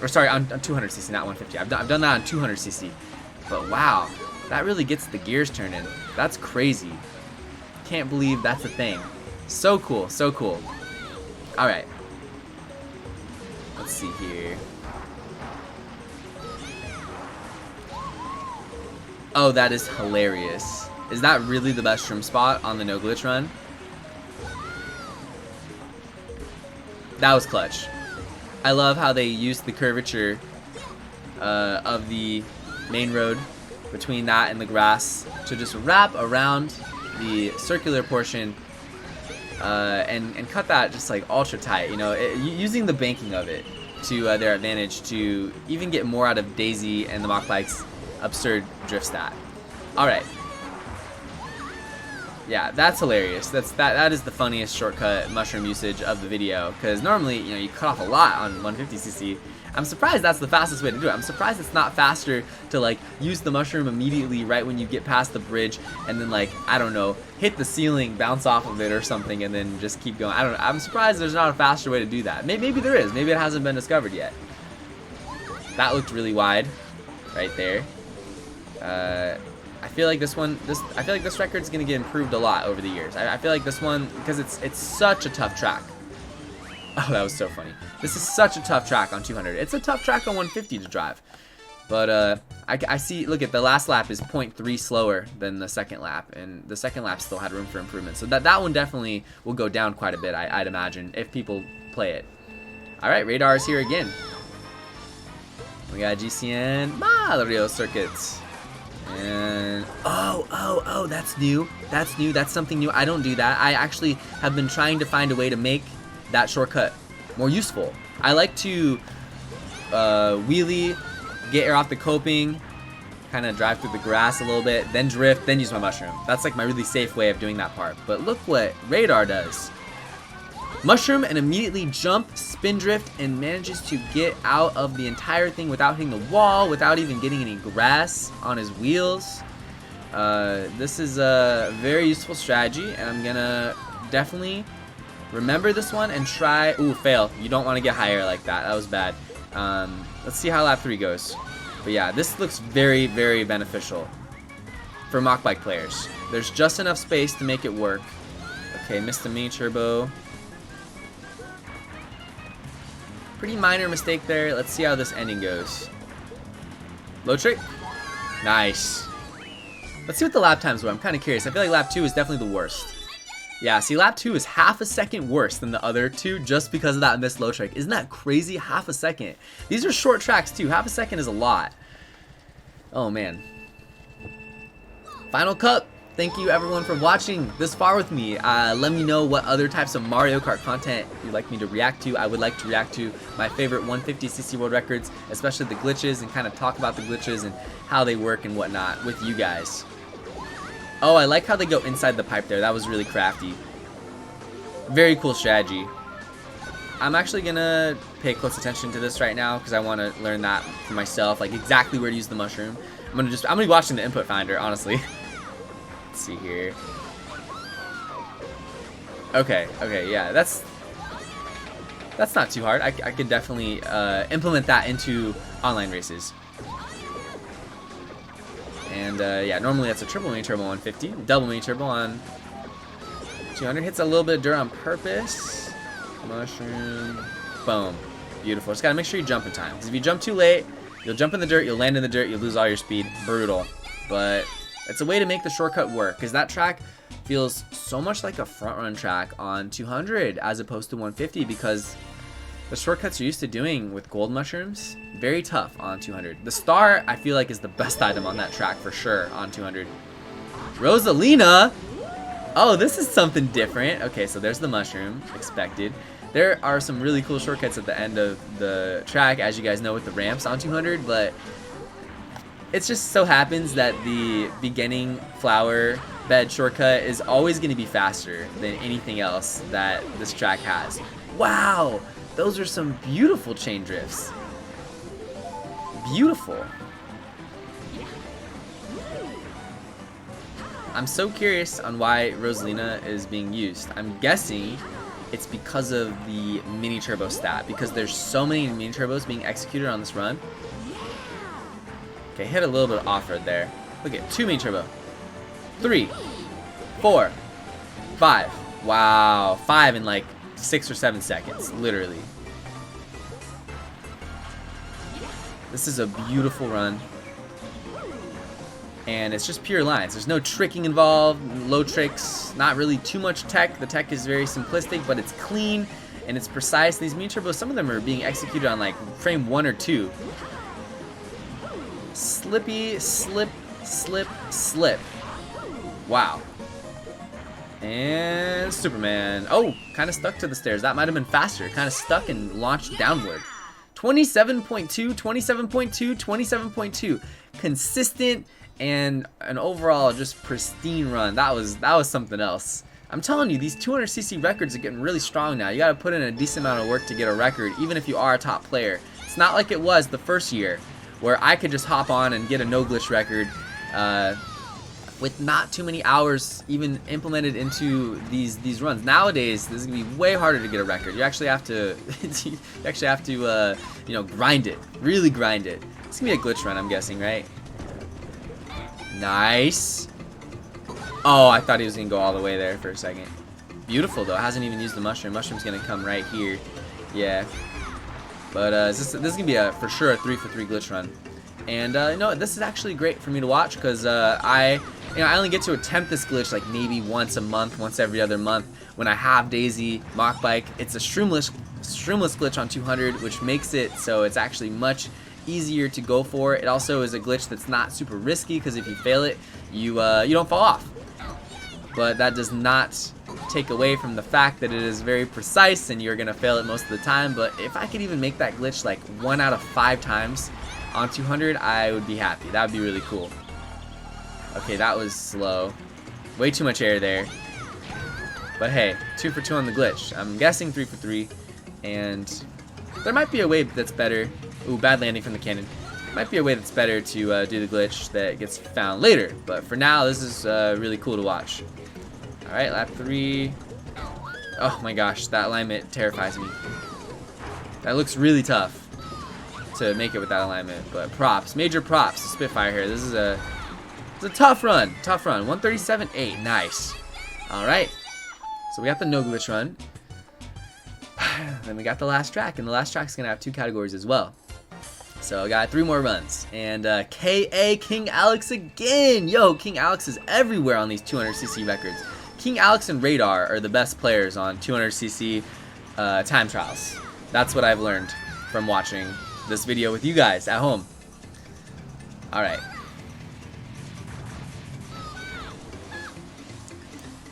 or sorry, on 200cc, not 150. I've done that on 200cc. But wow, that really gets the gears turning. That's crazy. Can't believe that's a thing. So cool, so cool. All right. Let's see here. Oh, that is hilarious. Is that really the best shroom spot on the no glitch run? That was clutch. I love how they used the curvature of the main road between that and the grass to just wrap around the circular portion and cut that just like ultra tight. You know, using the banking of it to their advantage to even get more out of Daisy and the Mach Bike's absurd drift stat. All right. Yeah, that's hilarious. That is the funniest shortcut mushroom usage of the video, because normally, you know, you cut off a lot on 150cc. I'm surprised that's the fastest way to do it. I'm surprised it's not faster to like use the mushroom immediately right when you get past the bridge and then, like, I don't know, hit the ceiling, bounce off of it or something, and then just keep going. I don't know. I'm surprised there's not a faster way to do that. Maybe there is. Maybe it hasn't been discovered yet. That looked really wide right there. I feel like this record's gonna get improved a lot over the years. I feel like this one, because it's such a tough track. Oh, that was so funny. This is such a tough track on 200. It's a tough track on 150 to drive. But I see, look at the last lap is 0.3 slower than the second lap, and the second lap still had room for improvement. So that one definitely will go down quite a bit, I'd imagine, if people play it. All right, radar is here again. We got GCN Mario circuits. And oh, that's new. That's something new. I don't do that. I actually have been trying to find a way to make that shortcut more useful. I like to wheelie, get air off the coping, kind of drive through the grass a little bit, then drift, then use my mushroom. That's like my really safe way of doing that part. But look what radar does. Mushroom and immediately jump, spin drift, and manages to get out of the entire thing without hitting the wall, without even getting any grass on his wheels. This is a very useful strategy, and I'm gonna definitely remember this one and try. Ooh, fail. You don't want to get higher like that. That was bad. Let's see how lap 3 goes. But yeah, this looks very, very beneficial for mock bike players. There's just enough space to make it work. Okay, missed the mini turbo. Pretty minor mistake there. Let's see how this ending goes. Low trick. Nice. Let's see what the lap times were. I'm kind of curious. I feel like lap 2 is definitely the worst. Yeah, see, lap 2 is half a second worse than the other two just because of that missed low trick. Isn't that crazy? Half a second. These are short tracks too. Half a second is a lot. Oh man. Final Cup. Thank you everyone for watching this far with me. Let me know what other types of Mario Kart content you'd like me to react to. I would like to react to my favorite 150cc world records, especially the glitches, and kind of talk about the glitches and how they work and whatnot with you guys. Oh, I like how they go inside the pipe there. That was really crafty. Very cool strategy. I'm actually gonna pay close attention to this right now because I want to learn that for myself, like exactly where to use the mushroom. I'm gonna be watching the input finder, honestly. Let's see here. Okay, yeah, that's not too hard. I could definitely implement that into online races. And yeah, normally that's a triple mini turbo on 150, double mini turbo on 200. Hits a little bit of dirt on purpose. Mushroom, boom, beautiful. Just gotta make sure you jump in time, because if you jump too late, you'll jump in the dirt, you'll land in the dirt, you'll lose all your speed. Brutal, but it's a way to make the shortcut work, because that track feels so much like a front run track on 200 as opposed to 150, because the shortcuts you're used to doing with gold mushrooms, very tough on 200. The star, I feel like, is the best item on that track for sure on 200. Rosalina! Oh, this is something different. Okay, so there's the mushroom, expected. There are some really cool shortcuts at the end of the track, as you guys know, with the ramps on 200, but it just so happens that the beginning flower bed shortcut is always going to be faster than anything else that this track has. Wow! Those are some beautiful chain drifts. Beautiful. I'm so curious on why Rosalina is being used. I'm guessing it's because of the mini turbo stat, because there's so many mini turbos being executed on this run. Okay, hit a little bit of off-road there. Look at 2 mini turbo. 3, 4, 5. Wow, 5 in like 6 or 7 seconds, literally. This is a beautiful run. And it's just pure lines. There's no tricking involved, low tricks, not really too much tech. The tech is very simplistic, but it's clean and it's precise. These mini turbos, some of them are being executed on like frame 1 or 2. Slippy, slip, slip, slip. Wow. And Superman. Oh, kind of stuck to the stairs. That might have been faster. Kind of stuck and launched downward. 27.2, 27.2, 27.2. Consistent and an overall just pristine run. That was something else. I'm telling you, these 200cc records are getting really strong now. You gotta put in a decent amount of work to get a record, even if you are a top player. It's not like it was the first year, where I could just hop on and get a no glitch record with not too many hours even implemented into these runs. Nowadays, this is gonna be way harder to get a record. You actually have to, you know, grind it, really grind it. It's gonna be a glitch run, I'm guessing, right? Nice. Oh, I thought he was gonna go all the way there for a second. Beautiful though. Hasn't even used the mushroom. Mushroom's gonna come right here. Yeah. But this is gonna be for sure a 3-for-3 glitch run. And you know, this is actually great for me to watch because I only get to attempt this glitch like maybe once a month, once every other month when I have Daisy Mock Bike. It's a streamless glitch on 200, which makes it so it's actually much easier to go for. It also is a glitch that's not super risky because if you fail it, you don't fall off. But that does not take away from the fact that it is very precise and you're gonna fail it most of the time. But if I could even make that glitch like 1 out of 5 times on 200, I would be happy. That would be really cool. Okay, that was slow. Way too much air there. But hey, 2 for 2 on the glitch. I'm guessing 3 for 3. And there might be a way that's better. Ooh, bad landing from the cannon. Might be a way that's better to do the glitch that gets found later. But for now, this is really cool to watch. Alright, lap 3. Oh my gosh, that alignment terrifies me. That looks really tough to make it with that alignment. But props, major props to Spitfire here. This is it's a tough run. Tough run. 137.8. Nice. Alright. So we got the no glitch run. Then we got the last track. And the last track's going to have 2 categories as well. So I got 3 more runs. And KA King Alex again. Yo, King Alex is everywhere on these 200cc records. King Alex and Radar are the best players on 200cc time trials. That's what I've learned from watching this video with you guys at home. Alright.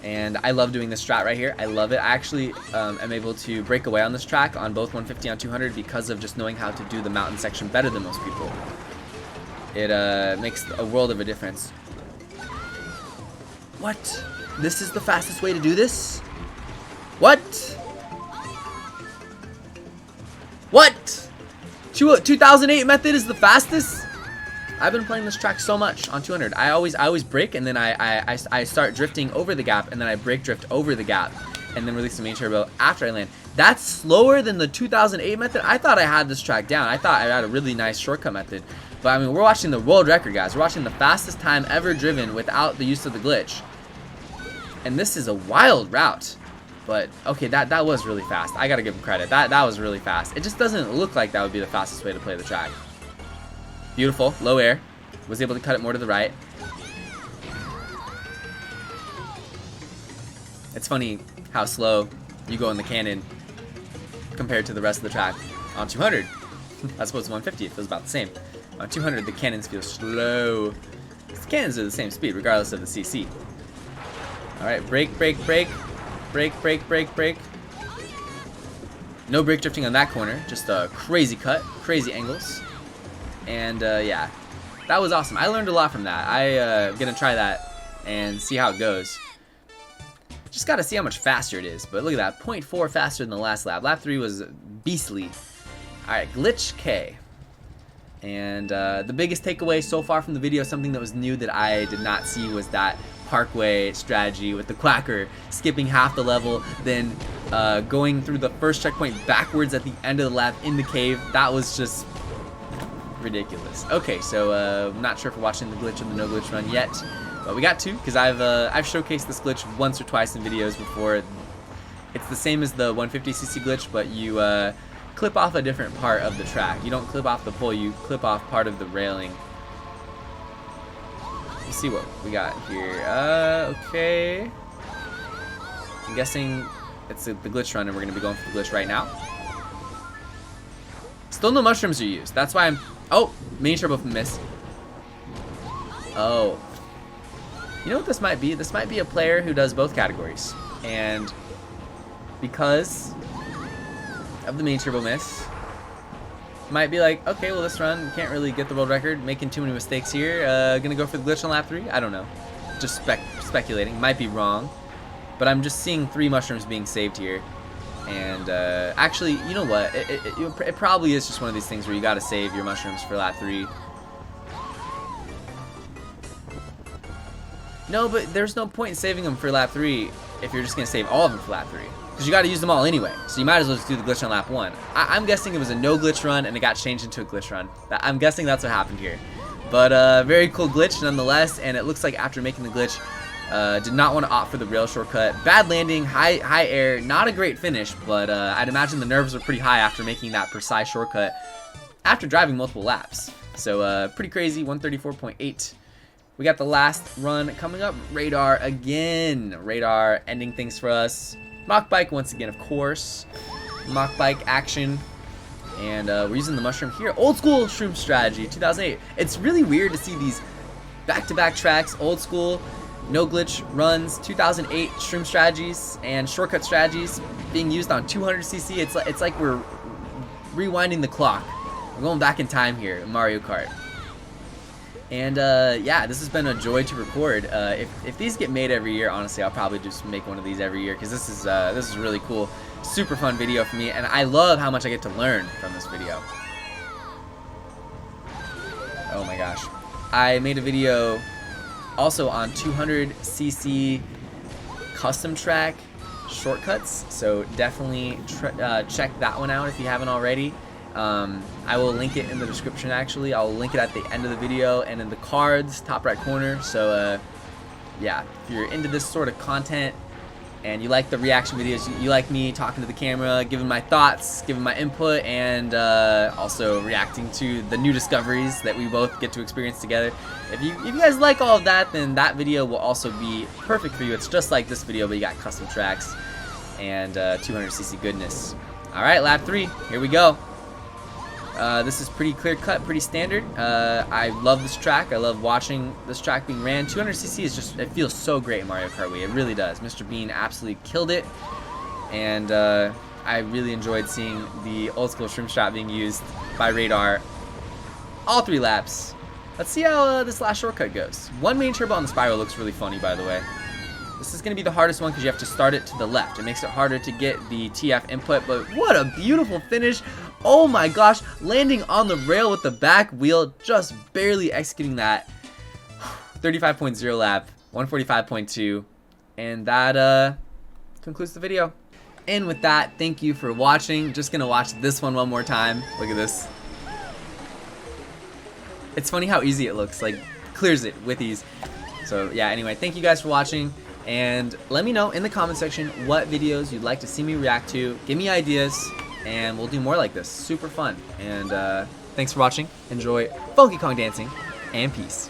And I love doing this strat right here. I love it. I actually am able to break away on this track on both 150 and 200 because of just knowing how to do the mountain section better than most people. It makes a world of a difference. What? This is the fastest way to do this? What? What? 2008 method is the fastest? I've been playing this track so much on 200. I always break and then I start drifting over the gap and then I break drift over the gap and then release the main turbo after I land. That's slower than the 2008 method. I thought I had this track down. I thought I had a really nice shortcut method. But I mean, we're watching the world record, guys. We're watching the fastest time ever driven without the use of the glitch. And this is a wild route. But okay, that was really fast. I gotta give him credit. That was really fast. It just doesn't look like that would be the fastest way to play the track. Beautiful, low air. Was able to cut it more to the right. It's funny how slow you go in the cannon compared to the rest of the track on 200. As opposed to 150, it feels about the same. On 200, the cannons feel slow. The cannons are the same speed, regardless of the CC. Alright, brake, brake, brake. Brake, brake, brake, brake. No brake drifting on that corner. Just a crazy cut, crazy angles. And yeah, that was awesome. I learned a lot from that. I'm gonna try that and see how it goes. Just gotta see how much faster it is. But look at that, 0.4 faster than the last lap. Lap 3 was beastly. Alright, Glitch K. And the biggest takeaway so far from the video, something that was new that I did not see, was that parkway strategy with the Quacker, skipping half the level, then going through the first checkpoint backwards at the end of the lap in the cave. That was just ridiculous. Okay, so I'm not sure if we're watching the glitch or the no glitch run yet, but we got to, because I've showcased this glitch once or twice in videos before. It's the same as the 150cc glitch, but you clip off a different part of the track. You don't clip off the pole, you clip off part of the railing. Let's see what we got here. Okay. I'm guessing it's the glitch run, and we're going to be going for the glitch right now. Still no mushrooms are used. That's why I'm... Oh! Mini turbo miss. Oh. You know what this might be? This might be a player who does both categories. And because of the mini turbo miss, might be like, okay, well this run, we can't really get the world record, making too many mistakes here, gonna go for the glitch on lap 3, I don't know, just speculating, might be wrong, but I'm just seeing 3 mushrooms being saved here, and actually, you know what, it probably is just one of these things where you gotta save your mushrooms for lap 3. No, but there's no point in saving them for lap 3 if you're just gonna save all of them for lap 3. Because you got to use them all anyway, so you might as well just do the glitch on lap 1. I'm guessing it was a no glitch run and it got changed into a glitch run. I'm guessing that's what happened here. But very cool glitch nonetheless, and it looks like after making the glitch, did not want to opt for the rail shortcut. Bad landing, high air, not a great finish, but I'd imagine the nerves were pretty high after making that precise shortcut after driving multiple laps. So pretty crazy, 134.8. We got the last run coming up, Radar again. Radar ending things for us. Mock bike once again, of course. Mock bike action. And we're using the mushroom here. Old school shroom strategy, 2008. It's really weird to see these back-to-back tracks, old school, no glitch runs, 2008 shroom strategies and shortcut strategies being used on 200cc. It's like we're rewinding the clock. We're going back in time here in Mario Kart. And yeah, this has been a joy to record. If these get made every year, honestly, I'll probably just make one of these every year because this is really cool, super fun video for me, and I love how much I get to learn from this video. Oh my gosh, I made a video also on 200cc custom track shortcuts, so definitely check that one out if you haven't already. I will link it in the description. Actually, I'll link it at the end of the video and in the cards, top right corner. So yeah, if you're into this sort of content and you like the reaction videos, you like me talking to the camera, giving my thoughts, giving my input, and also reacting to the new discoveries that we both get to experience together. If you guys like all of that, then that video will also be perfect for you. It's just like this video, but you got custom tracks and 200cc goodness. All right, lap 3, here we go. This is pretty clear cut, pretty standard. I love this track. I love watching this track being ran. 200cc is just, it feels so great in Mario Kart Wii. It really does. Mr. Bean absolutely killed it. And I really enjoyed seeing the old school shroom shot being used by Radar all 3 laps. Let's see how this last shortcut goes. One main turbo on the spiral looks really funny, by the way. This is going to be the hardest one because you have to start it to the left. It makes it harder to get the TF input, but what a beautiful finish. Oh my gosh, landing on the rail with the back wheel, just barely executing that. 35.0 lap, 145.2, and that concludes the video. And with that, thank you for watching. Just going to watch this one more time. Look at this. It's funny how easy it looks, like clears it with ease. So yeah, anyway, thank you guys for watching. And let me know in the comment section what videos you'd like to see me react to. Give me ideas, and we'll do more like this. Super fun. And thanks for watching. Enjoy Funky Kong dancing, and peace.